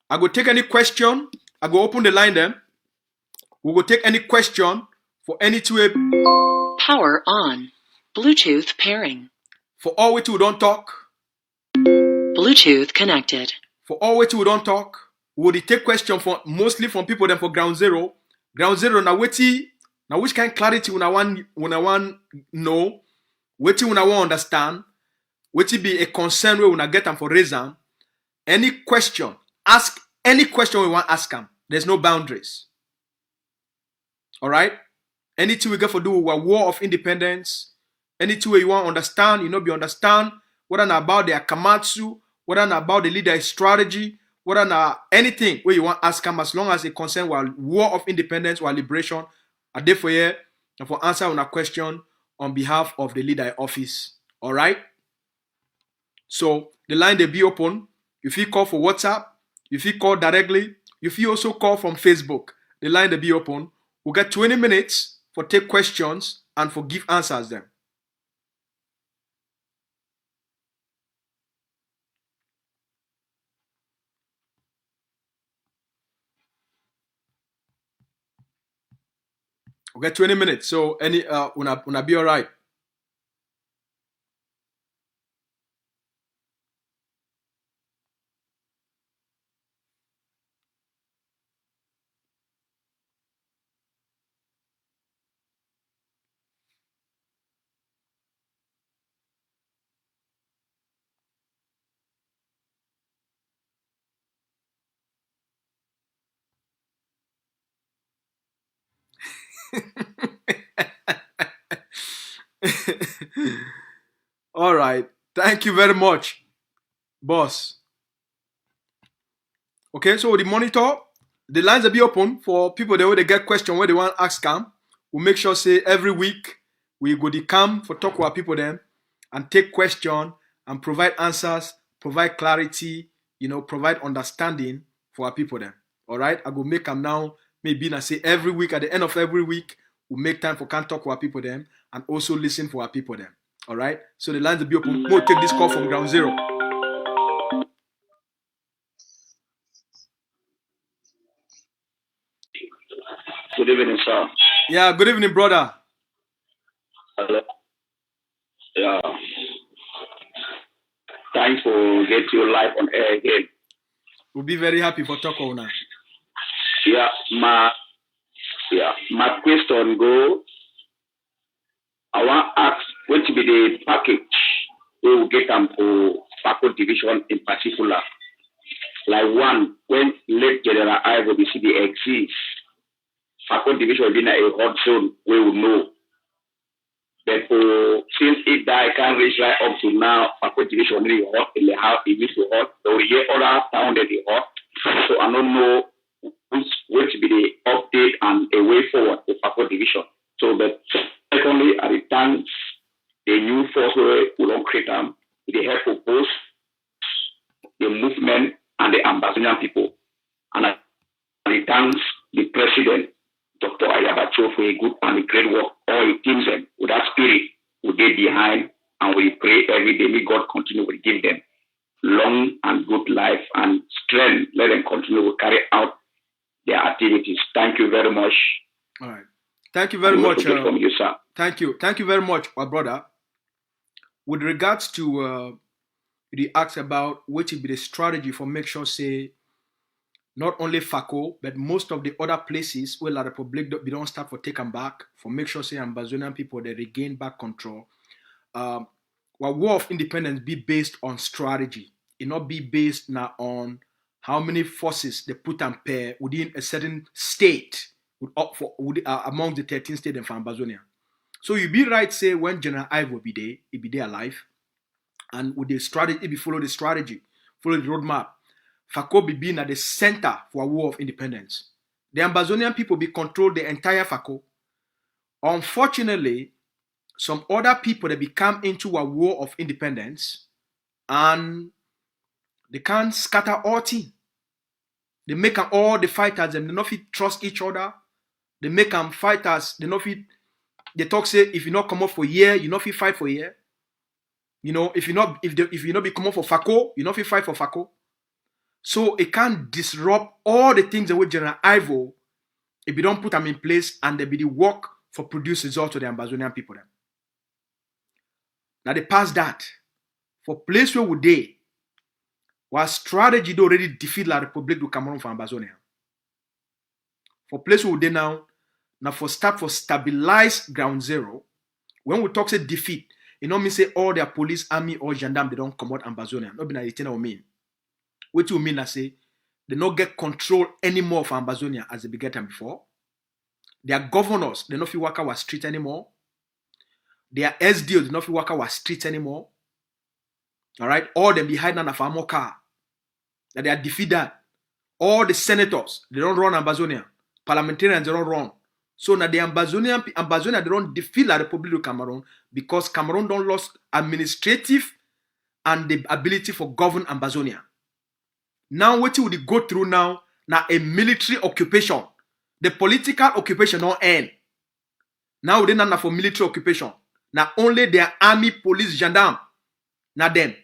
I go take any question. I go open the line then. We will take any question for any two. Power on. Bluetooth pairing. For all we two don't talk. Bluetooth connected. For all we two don't talk. We will take question for mostly from people then for ground zero. Ground zero now which kind of clarity when I want know, when I want understand. Which be a concern where we not get them for reason. Any question, ask any question we want to ask them. There's no boundaries. All right. Anything we get for do a war of independence. Anything where you want to understand, be understand. Whether not about the Akamatsu, whether not about the leader strategy, whether not anything where you want to ask them, as long as it concern war of independence or liberation. I therefore here and for answer on a question on behalf of the leader office. All right. So the line they be open. If you call for WhatsApp, if you call directly, if you also call from Facebook, the line they be open. We'll get 20 minutes for take questions and for give answers then. We'll get 20 minutes. So any una be all right. All right. Thank you very much, boss. Okay, so the monitor, the lines will be open for people that they get question where they want to ask Cam. We'll make sure say every week we go to Cam for talk with our people then and take question and provide answers, provide clarity, provide understanding for our people then. All right, I go make them now. Maybe I say every week at the end of every week we'll make time for Cam talk with our people then and also listen for our people then. All right, so the lines will be open. We'll take this call from Ground Zero. Good evening, sir. Yeah, good evening, brother. Hello. Yeah. Thanks for getting you live on air again. We'll be very happy for talk now. Yeah, my question go. I want to ask what will be the package we will get them for Fako division in particular. Like one, when late General Ivo BCD exists, Fako division will be in a hot zone, we will know. But since it died, can't reach right up to now, Fako division really hot in the house, it needs to hot. So we get other town that is hot. So I don't know which will be the update and a way forward for Fako division. So but secondly, at the times the new force will not create them with the help of both the movement and the Ambazonian people. And at the times the president, Dr. Ayabacho, for a good and a great work, all the teams them with that spirit will get behind, and we pray every day may God continue to give them long and good life and strength. Let them continue to carry out their activities. Thank you very much. All right. Thank you very much. From you, sir. Thank you. Thank you very much, my brother. With regards to the ask about which will be the strategy for make sure say not only Fako, but most of the other places where La Republic we don't start for take them back, for make sure say Ambazonian people they regain back control. While war of independence be based on strategy, it not be based now on how many forces they put and pair within a certain state among the 13 states in Ambazonia. So you be right say when General Ivo be there, he be there alive, and with the strategy, if you follow the strategy, follow the roadmap, Fako be being at the center for a war of independence. The Ambazonian people be control the entire Fako. Unfortunately, some other people that become into a war of independence and they can't scatter all team. They make them all the fighters and they not fit trust each other. They make them fighters, they not fit. They talk say if you not come up for a year, you not fit fight for a year. If you not be come up for Fako, you not fit fight for Fako. So it can disrupt all the things that with General Ivo if you don't put them in place and they be the work for produce results to the Ambazonian people. Then. Now they pass that. For place where would they? While strategy they already defeat La Republique du Cameroon for Ambazonia. For place where would they now for stabilize Ground Zero, when we talk say defeat, it don't mean say all their police, army, or gendarme they don't come out Ambazonia. Not be na the thing I mean. What do you mean I say? They not get control anymore of Ambazonia as they be getting before. Their governors, they not feel work our street anymore. Their SDO, they not feel work our street anymore. All right, all them behind on a farmer car. That they are defeated. All the senators, they don't run Ambazonia. Parliamentarians, they don't run. So now the Ambazonia, they don't defeat La Republique du Cameroon because Cameroon don't lost administrative and the ability for govern Ambazonia. Now what would go through now a military occupation. The political occupation don't end. Now they not for military occupation. Now only their army, police, gendarme. Now them.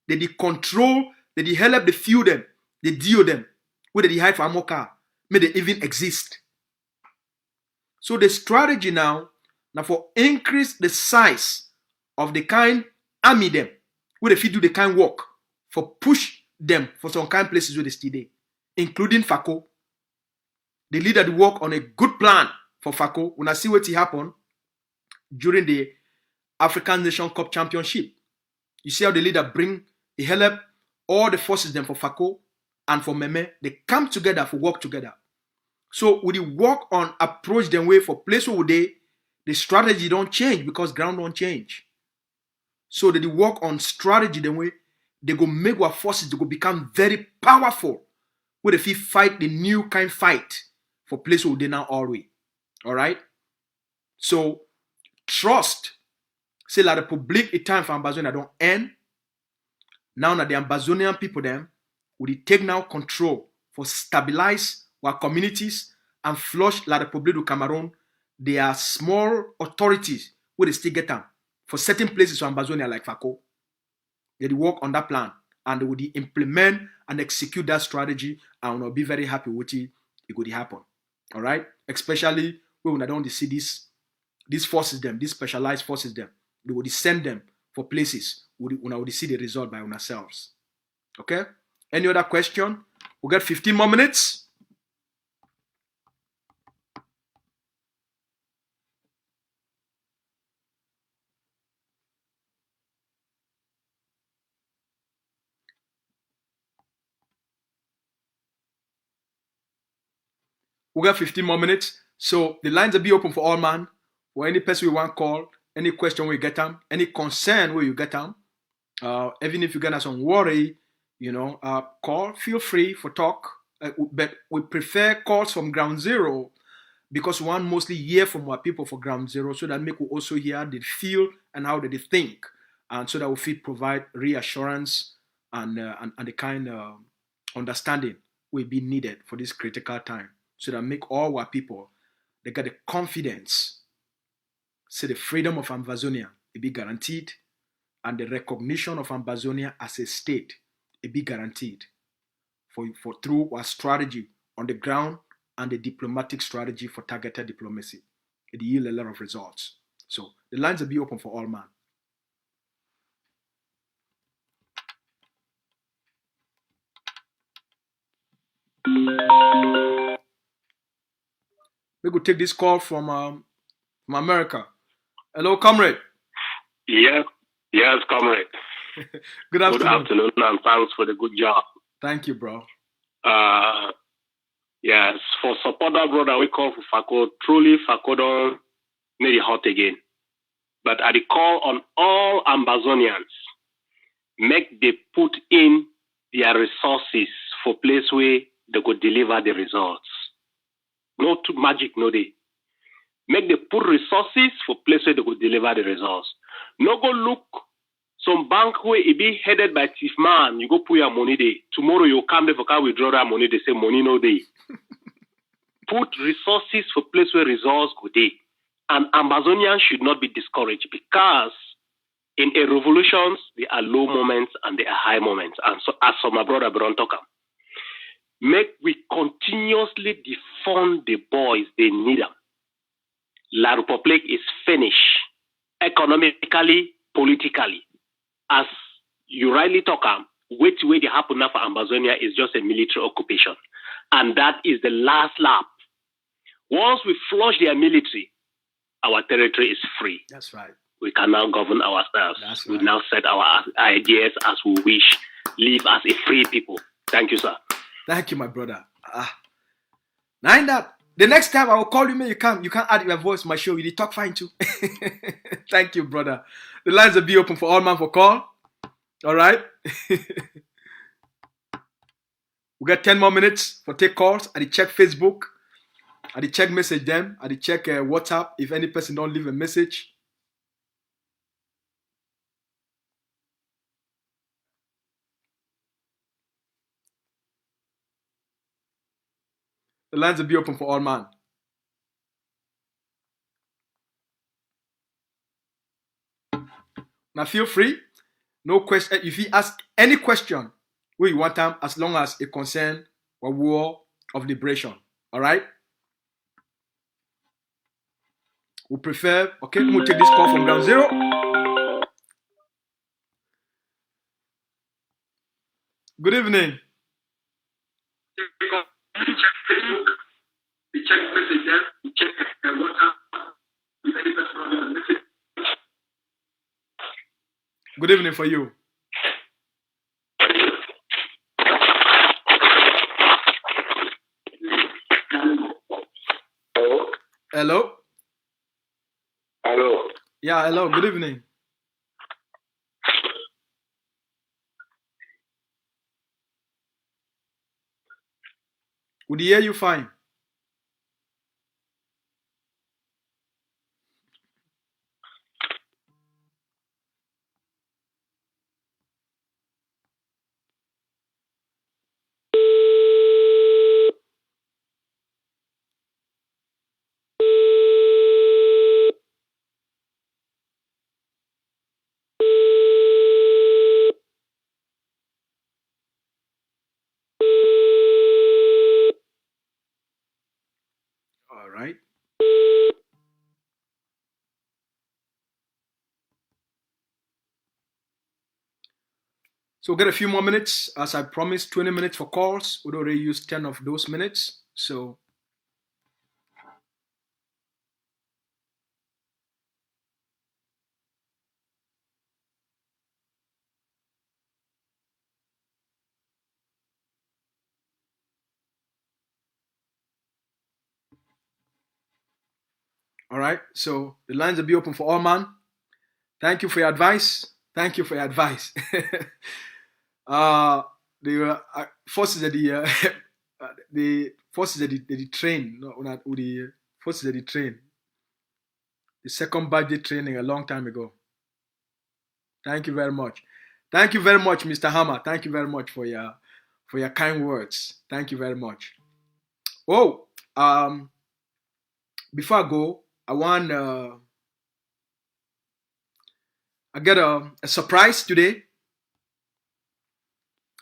They control, they help the few them, they deal them. Where they hide for Amoka. May they even exist. So the strategy now for increase the size of the kind army them. Where they fit do the kind work. For push them for some kind places where they stay there, including Fako. The leader they work on a good plan for Fako. When I see what happened during the African Nation Cup Championship, you see how the leader he help all the forces them for Fako and for Meme. They come together for work together. So would you work on approach them way for place where they the strategy don't change because ground don't change. So they work on strategy the way they go make our forces they go become very powerful. Where they fight the new kind fight for place where they now always. All right. So trust. Say la Republic a time for Ambazonia don't end. Now that the Ambazonian people them will take now control for stabilize our communities and flush La Republic du Cameroon. There are small authorities where they still get them for certain places of Ambazonia like Fako. They work on that plan and they will implement and execute that strategy and will be very happy with it. It could happen. All right. Especially when I don't see these forces them, these specialized forces them. They will send them for places when I would see the result by ourselves. Okay? Any other question? We'll get 15 more minutes. We'll get 15 more minutes. So the lines will be open for all man. For any person we want call, any question we get them, any concern where you get them. Even if you get some worry, call, feel free for talk. But we prefer calls from ground zero because we want mostly hear from our people for ground zero so that make we also hear the feel and how they think. And so that we feel provide reassurance and the kind of understanding will be needed for this critical time. So that make all our people, they get the confidence. Say the freedom of Ambazonia will be guaranteed. And the recognition of Ambazonia as a state will be guaranteed for through our strategy on the ground and the diplomatic strategy for targeted diplomacy. It yield a lot of results. So the lines will be open for all man. We could take this call from America. Hello, comrade. Yes, comrade. Good afternoon. Good afternoon, and thanks for the good job. Thank you, bro. Yes, for support that brother, we call for Fako. Truly, Fako don't need it hot again. But at the call on all Ambazonians, make they put in their resources for place where they could deliver the results. No too magic, no day. Make they put resources for place where they could deliver the results. No go look some bank where it be headed by thief man. You go put your money there. Tomorrow you come there for car withdraw that money. They say money no day. Put resources for place where results go there. And Ambazonians should not be discouraged because in a revolution there are low moments and there are high moments. And so as my brother Brown talk, make we continuously defund the boys. They need them. La Republic is finished economically, politically. As you rightly talk, wait they happen now for Ambazonia is just a military occupation. And that is the last lap. Once we flush their military, our territory is free. That's right. We can now govern ourselves. That's right. We now set our ideas as we wish, live as a free people. Thank you, sir. Thank you, my brother. Now that the next time I will call you, man, you can't add your voice to my show. You talk fine too. Thank you, brother. The lines will be open for all man for call. All right. We got 10 more minutes for take calls. I check Facebook. I check message them. I check WhatsApp. If any person don't leave a message. The lines will be open for all man. Now feel free. No question. If you ask any question where you want them, as long as it concern a war of liberation. All right. We prefer. Okay, we'll take this call from ground zero. Good evening. Good evening for you. Hello? Hello. Yeah, hello. Good evening. We hear you fine. All right. So we'll get a few more minutes. As I promised, 20 minutes for calls. We'd already used 10 of those minutes. So all right. So the lines will be open for all, man. Thank you for your advice. Thank you for your advice. The forces of the the forces of the train, no, not the forces of the train. The second budget training a long time ago. Thank you very much. Thank you very much, Mr. Hammer. Thank you very much for your kind words. Thank you very much. Oh, before I go, I want I get a surprise today.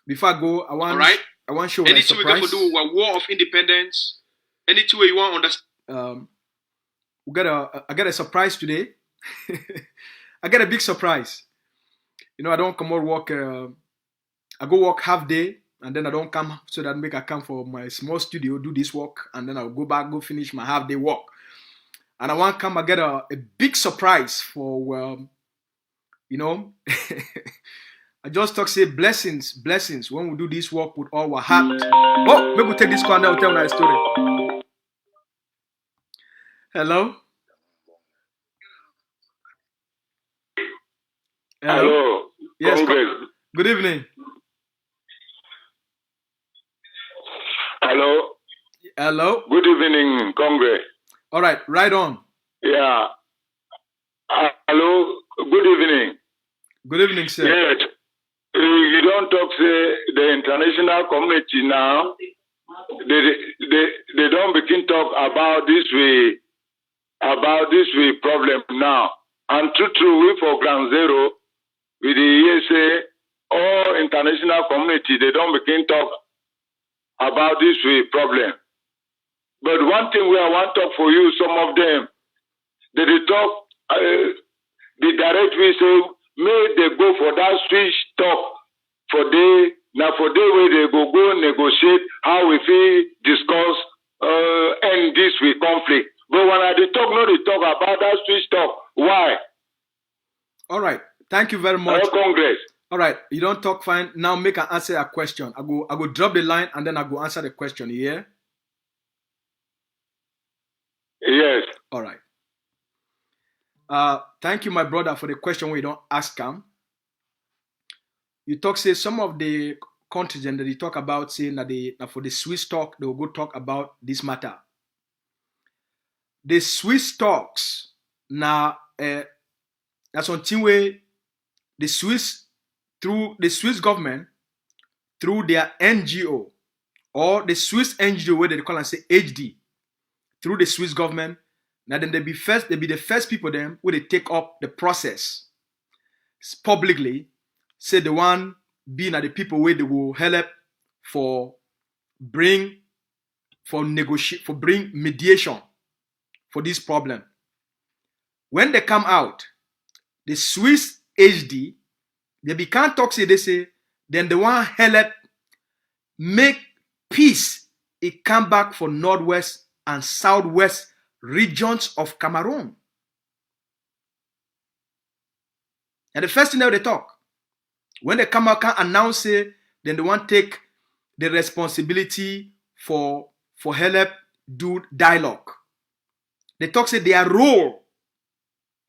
Before I go, I want to show a surprise. Anything we do a war of independence. Anything you want to understand. I get a surprise today. I get a big surprise. You know, I don't come out work. I go work half day, and then I don't come so that I come for my small studio, do this work, and then I'll go back, go finish my half day work. And I want to come. I get a big surprise for you know. I just talk say blessings when we do this work with all our heart. Oh, maybe we take this call and I'll tell my story. Hello? Hello. Yes. Congress. Good evening. Hello. Hello. Good evening, Congress. All right, right on. Yeah. Hello. Good evening. Good evening, sir. Yes. You don't talk say the international community now. They don't begin talk about this problem now. And true, we for Ground Zero with the ESA or international community, they don't begin talk about this problem. But one thing I want to talk for you, some of them, they talk the direct way say. May they go for that switch talk for day where they go negotiate how we feel discuss end this with conflict. But when they talk, no, they talk about that switch talk. Why? All right. Thank you very much. Congress. All right. You don't talk fine. Now make an answer a question. I go drop the line and then I go answer the question. Yeah. Yes. All right. Thank you, my brother, for the question where you don't ask him. You talk, say, some of the contingent that you talk about, saying that for the Swiss talk, they will go talk about this matter. The Swiss talks, now, that's something where the Swiss government, through their NGO, or the Swiss NGO, where they call and say HD, through the Swiss government, now then they be the first people then where they take up the process publicly, say the one being at the people where they will help for bring mediation for this problem. When they come out, the Swiss HD, they can't talk, say they say, then the one help make peace, it come back for Northwest and Southwest regions of Cameroon. And the first thing that they talk, when they come out, can announce it, then they want to take the responsibility for help do dialogue. they talk say their role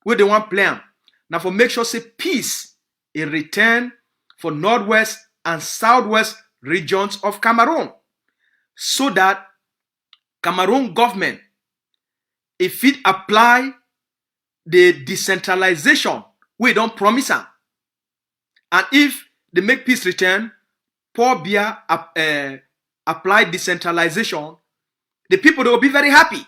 where they want plan. Now for make sure say peace in return for northwest and southwest regions of Cameroon, so that Cameroon government, if it apply the decentralization we don't promise them, and if they make peace return, Paul Biya apply decentralization, the people they will be very happy.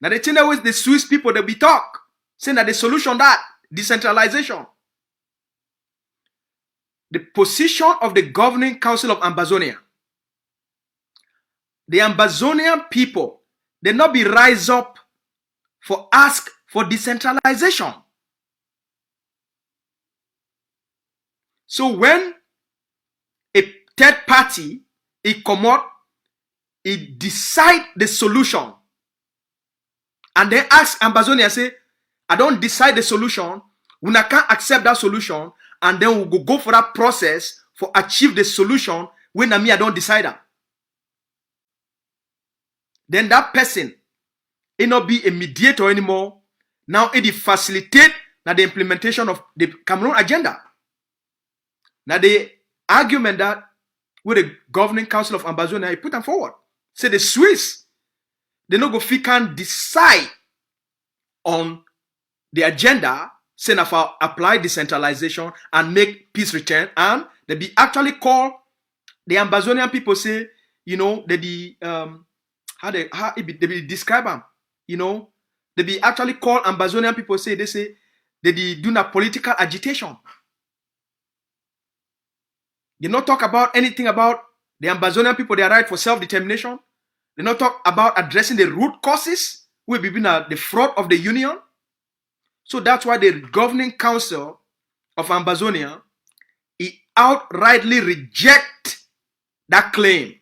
Now the thing that with the Swiss people, they be talk saying that the solution that decentralization. The position of the governing council of Ambazonia, the Ambazonian people, they not be rise up for ask for decentralization. So when a third party it come out, it decide the solution, and then ask Ambazonia say, I don't decide the solution, when I can't accept that solution, and then we'll go for that process for achieve the solution when I don't decide that. Then that person, it not be a mediator anymore. Now it facilitate now the implementation of the Cameroon agenda. Now the argument that with the governing council of Ambazonia, he put them forward. Say the Swiss, they no go fit can decide on the agenda, saying if I apply decentralization and make peace return, and they be actually call the Ambazonian people say, you know, they be they be describe them, you know, they be actually call Ambazonian people say they be doing a political agitation. They not talk about anything about the Ambazonian people, their right for self-determination. They not talk about addressing the root causes will be the fraud of the union. So that's why the governing council of Ambazonia, he outrightly reject that claim,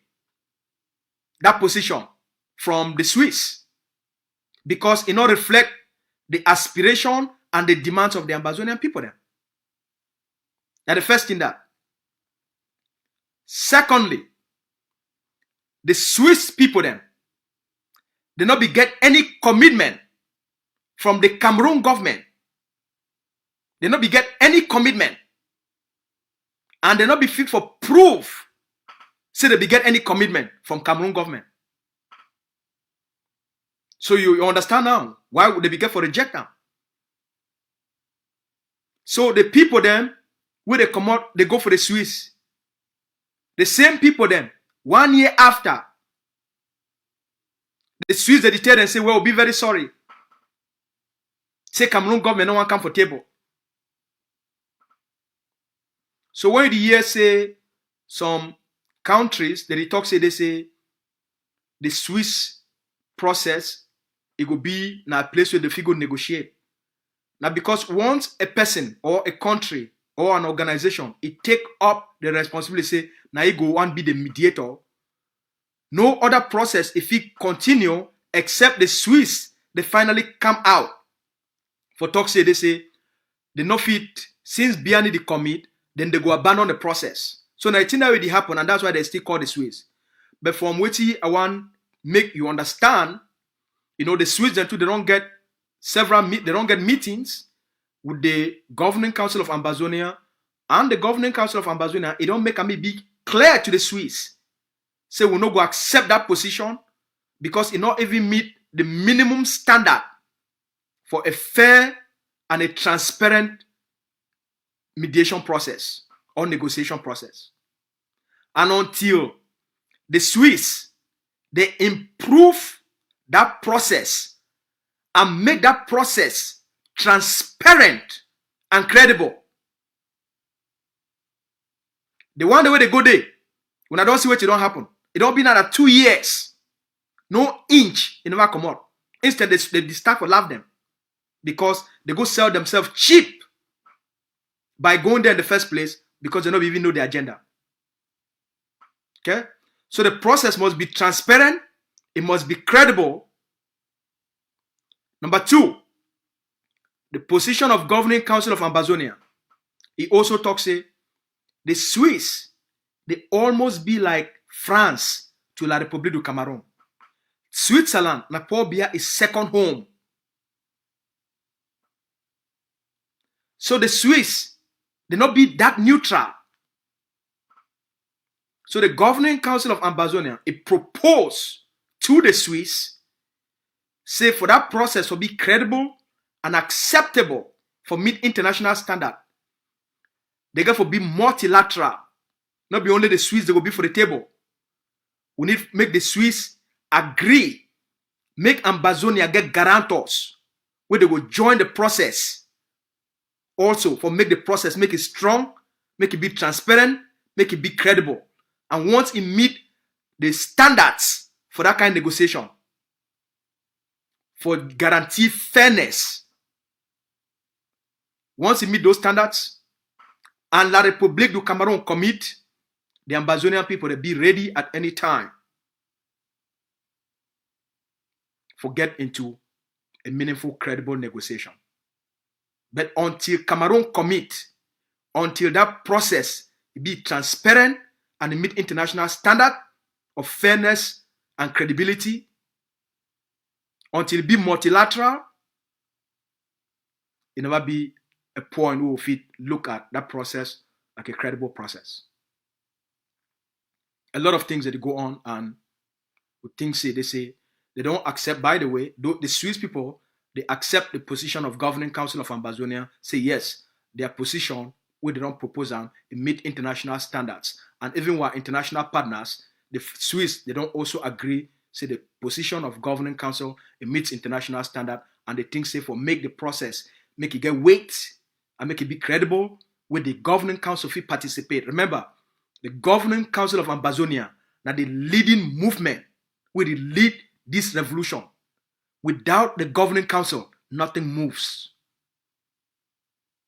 that position from the Swiss, because it not reflect the aspiration and the demands of the Ambazonian people then. Now the first thing that. Secondly, the Swiss people then, they not be get any commitment from the Cameroon government. They not be get any commitment, and they not be fit for proof. Say they be get any commitment from Cameroon government. So you understand now why would they be get for reject them? So the people then, when they come out, they go for the Swiss. The same people then, 1 year after, the Swiss they deter and say, well, we'll be very sorry. Say Cameroon government no one come for table. So when you hear say some countries, they talk say they say the Swiss process, it will be in a place where the figure negotiate. Now because once a person or a country or an organization, it take up the responsibility, say, now you go and be the mediator. No other process, if it continue, except the Swiss, they finally come out. For talk say, they say, they no fit, since Biani the commit, then they go abandon the process. So now it's that already happen, and that's why they still call the Swiss. But from which I want make you understand, you know, the Swiss then too, they don't get meetings with the governing council of Ambazonia, and the governing council of Ambazonia, it don't make me be clear to the Swiss. Say we not go accept that position because it not even meet the minimum standard for a fair and a transparent mediation process or negotiation process. And until the Swiss, they improve that process and make that process transparent and credible. The one way they go there, when I don't see what it don't happen, it don't be another 2 years. No inch, it never come out. Instead, they start to laugh them because they go sell themselves cheap by going there in the first place because they don't even know the agenda. Okay? So the process must be transparent. It must be credible. Number 2, the position of governing council of Ambazonia. He also talks, say, the Swiss, they almost be like France to La République du Cameroun. Switzerland, na Paul Biya is second home. So the Swiss, they not be that neutral. So the Governing Council of Ambazonia, it proposed to the Swiss, say for that process to be credible and acceptable for meet international standard, they got to be multilateral. Not be only the Swiss, they will be for the table. We need to make the Swiss agree, make Ambazonia get guarantors, where they will join the process. Also, for make the process, make it strong, make it be transparent, make it be credible. And once it meet the standards for that kind of negotiation, for guarantee fairness, once it meet those standards, and La République du Cameroon commit, the Ambazonian people will be ready at any time for get into a meaningful, credible negotiation. But until Cameroon commit, until that process be transparent and meet international standard of fairness and credibility, until it be multilateral, it never be a point where we look at that process like a credible process. A lot of things that go on, and they say they don't accept. By the way, the Swiss people, they accept the position of Governing Council of Ambazonia, say yes, their position where they don't propose and meet international standards. And even with international partners, the Swiss, they don't also agree, say the position of Governing Council, it meets international standard, and they think, say, for make the process, make it get weight, and make it be credible, where the Governing Council will participate. Remember, the Governing Council of Ambazonia, now the leading movement, where they lead this revolution. Without the Governing Council, nothing moves.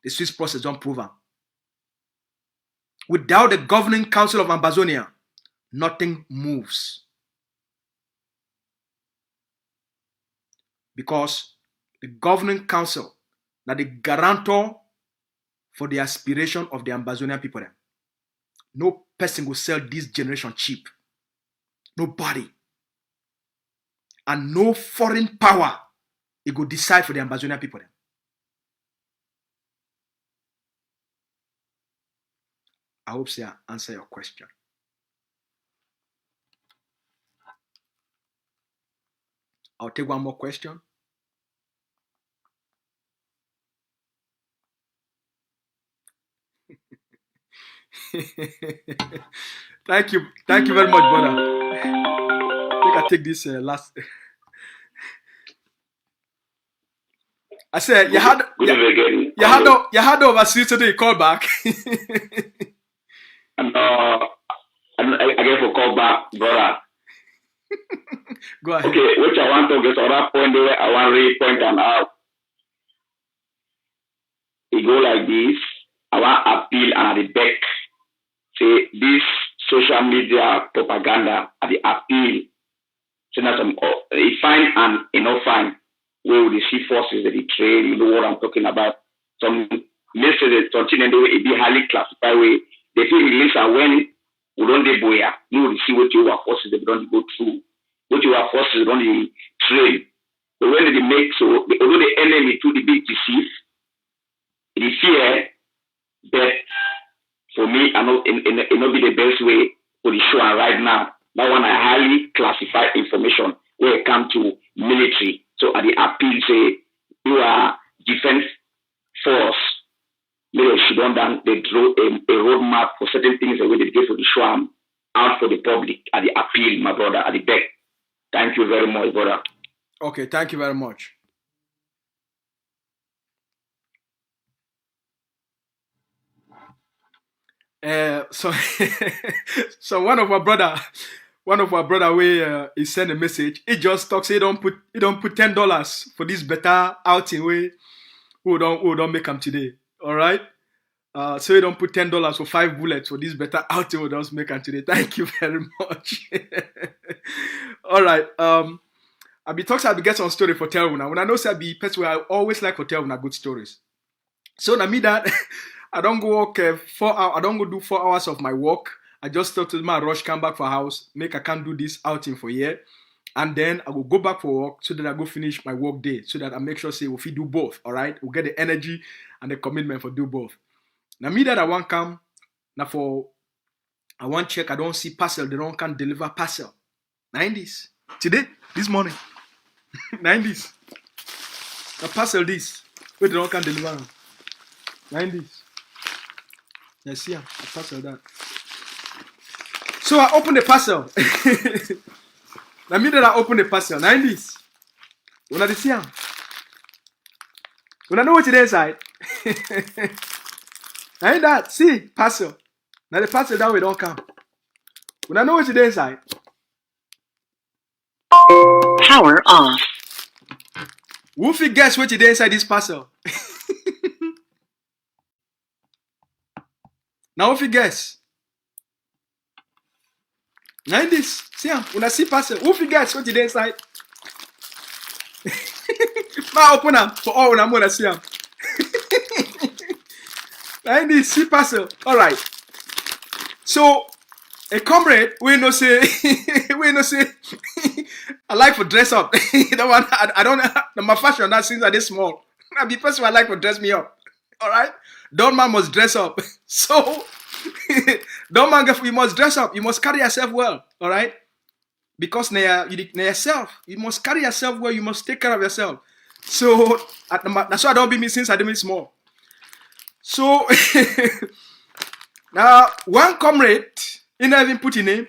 The Swiss process don't prove it. Without the Governing Council of Ambazonia, nothing moves. Because the Governing Council, now the guarantor for the aspiration of the Ambazonian people. No person will sell this generation cheap. Nobody. And no foreign power it will decide for the Ambazonian people. I hope I answer your question. I'll take one more question. Thank you very much, brother. I think I take this last. I said you had overseas today. You call back. I get for call back, brother. Go ahead. Okay, which I want to get on that point where I want to really point them out. It go like this. I want to appeal and at the back. Say this social media propaganda at the appeal. So now some fine and enough fine. Where we see forces that they train, you know what I'm talking about. Some messages continue it be highly classified way. They feel release and when we don't do boya, you see what your forces they don't go through. What your forces don't train. But when they make so although the enemy to the big deceive, it is fear that for me I know it not be the best way for the show and right now. That one I highly classified information where it comes to military. So at the appeal say you are defense force. Maybe she don't done they draw a roadmap for certain things that we did give for the show out for the public at the appeal, my brother, at the back. Thank you very much, brother. Okay, thank you very much. So one of our brother he sent a message. He just talks. He don't put $10 for this better outing way. Who don't make them today. All right. So he don't put $10 for 5 bullets for this better outing. Who don't make them today. Thank you very much. All right. I be talks. I be get some story for tell now. When I know say I be person where I always like to tell una good stories. So na me that I don't go work 4 hours. I don't go do 4 hours of my work. I just talk to my rush, come back for house, make I can't do this outing for year. And then I will go back for work so that I go finish my work day. So that I make sure say if we do both, all right? We'll get the energy and the commitment for do both. Now me that I want come, now for I want check, I don't see parcel, they don't can deliver parcel. 90s. Today, this morning. 90s. The parcel this. Wait, they don't can deliver. 90s. Let's see, I parcel that. So I open the parcel. Now me that I open the parcel. 90s. When I see him. When I know what it is inside. Now that, see, parcel. Now the parcel that way don't come. When I know what it is inside. Power off. Who if you guess what it is inside this parcel? Now if you guess. 90s. See him. When I see parcel, who if you guess what it is inside? Now open them for all when I'm gonna see him. 90s, see parcel. Alright. So a comrade, we no say I like for dress up. The one I don't my fashion that since I this small. I be person I like for dress me up. Alright? Don't man must dress up. So don't man you must dress up. You must carry yourself well. Alright? Because now yourself, you must carry yourself well, you must take care of yourself. So that's why I don't be me since I do me small. So now one comrade, he never even put in name.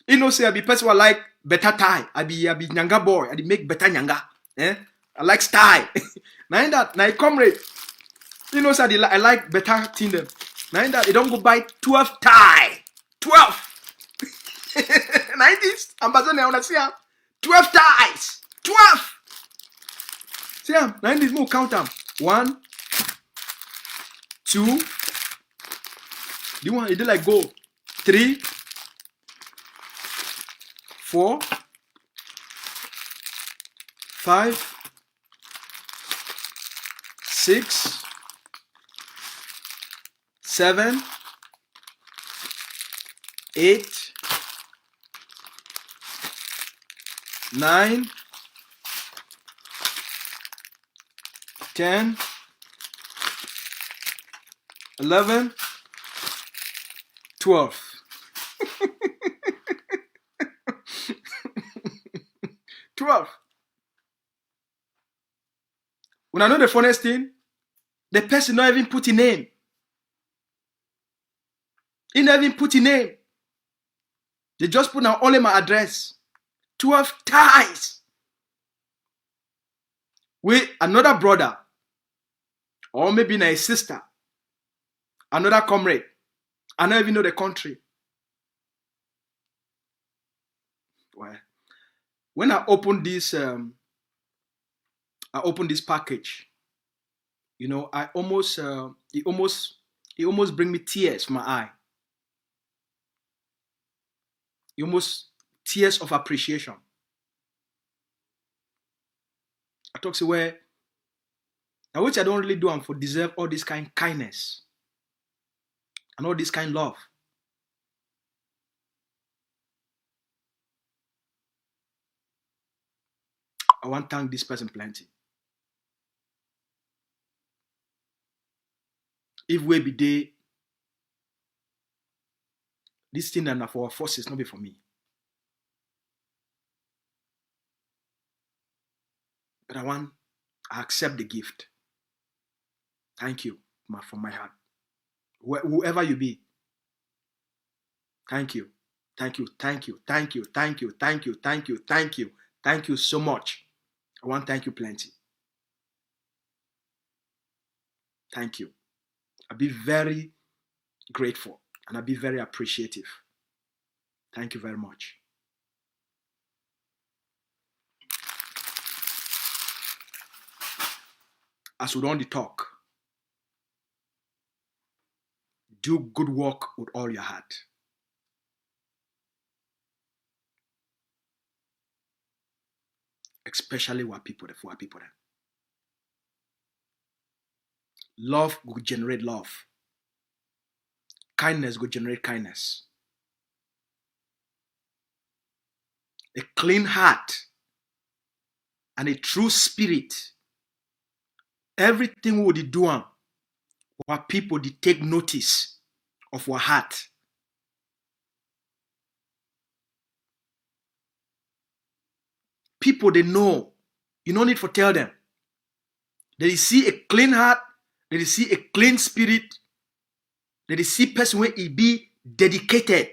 He know say I be person who like better tie. I be nyanga boy. I be make better nyanga. I like style. Now in that, now comrade, he knows that I like better thing them. Now in that, they don't go buy 12 tie. 12. 90s. Amazon, I wanna see him. 12 ties. 12. See him. 90s, move count them. 1, 2. You want? You do like go. 3, 4, 5, 6, 7, 8, 9, 10, 11, 12. 12. When I know the funniest thing, the person not even put in name. He never even put in name. They just put now only my address. 12 ties. With another brother, or maybe a sister, another comrade. I don't even know the country. Well, when I opened this, package. You know, I almost, it almost bring me tears from my eye. It almost tears of appreciation. I talk to where, now which I don't really do, and for deserve all this kind of kindness and all this kind of love. I want to thank this person plenty. If we be there, this thing and for our forces, not be for me. But I accept the gift. Thank you from my heart. Whoever you be, thank you. Thank you, thank you, thank you, thank you, thank you, thank you, thank you, thank you so much. I want to thank you plenty. Thank you. I'll be very grateful and I'll be very appreciative. Thank you very much. As we don't talk, do good work with all your heart. Especially for people. Love will generate love. Kindness will generate kindness. a clean heart, and a true spirit, everything we would do, our people they take notice of our heart. People they know. You no need to tell them. They see a clean heart, they see a clean spirit, they see person where he be dedicated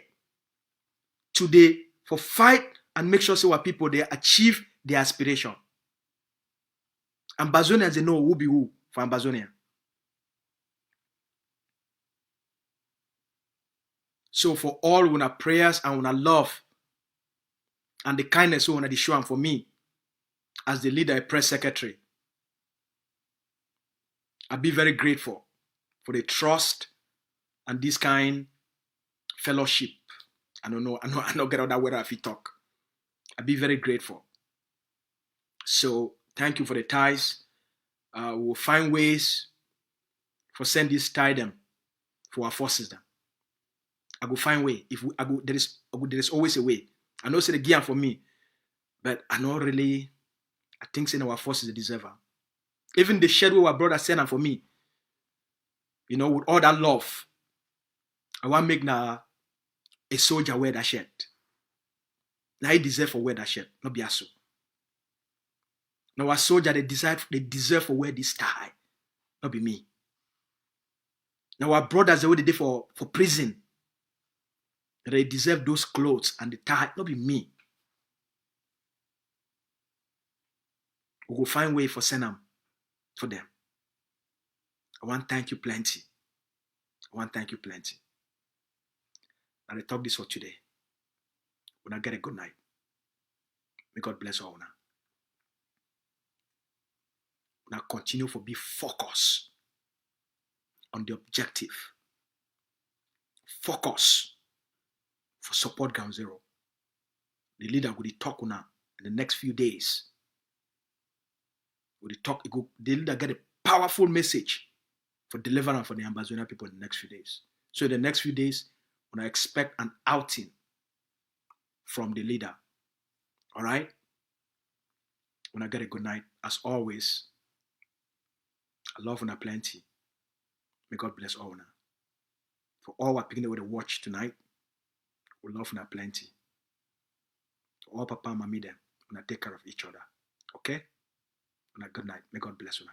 to the for fight and make sure so our people they achieve their aspiration. Ambazonians they know who be who for Ambazonia. So for all una prayers and una love and the kindness una the show and for me as the leader and press secretary, I'll be very grateful for the trust and this kind fellowship. I don't get out that word if you talk. I'll be very grateful. So thank you for the ties. We'll find ways for send this tie them for our forces them. I go find way. If we, I go, there is always a way. I know it's the gear for me, but I know really. I think in our forces they deserve her. Even the shed where our brother sent them for me. You know, with all that love, I want to make now a soldier wear that shirt. Now he deserve for wear that shirt, not be so. Now a soldier they deserve for wear this tie, not be me. Now our brothers the way they did for prison. They deserve those clothes and the tie, not be me. We will find way for send them for them. I want to thank you plenty. And I talk this for today. When I get a good night. May God bless all now. Now continue to be focused on the objective. Focus for support Ground Zero. The leader will talk now in the next few days. The leader get a powerful message for deliverance for the Ambazonia people in the next few days. So in the next few days, when I expect an outing from the leader. All right? When I get a good night, as always, I love una plenty. May God bless all una. For all our people with the watch tonight, we love una plenty. For all papa and mommy them, una take care of each other. Okay? Una good night. May God bless una.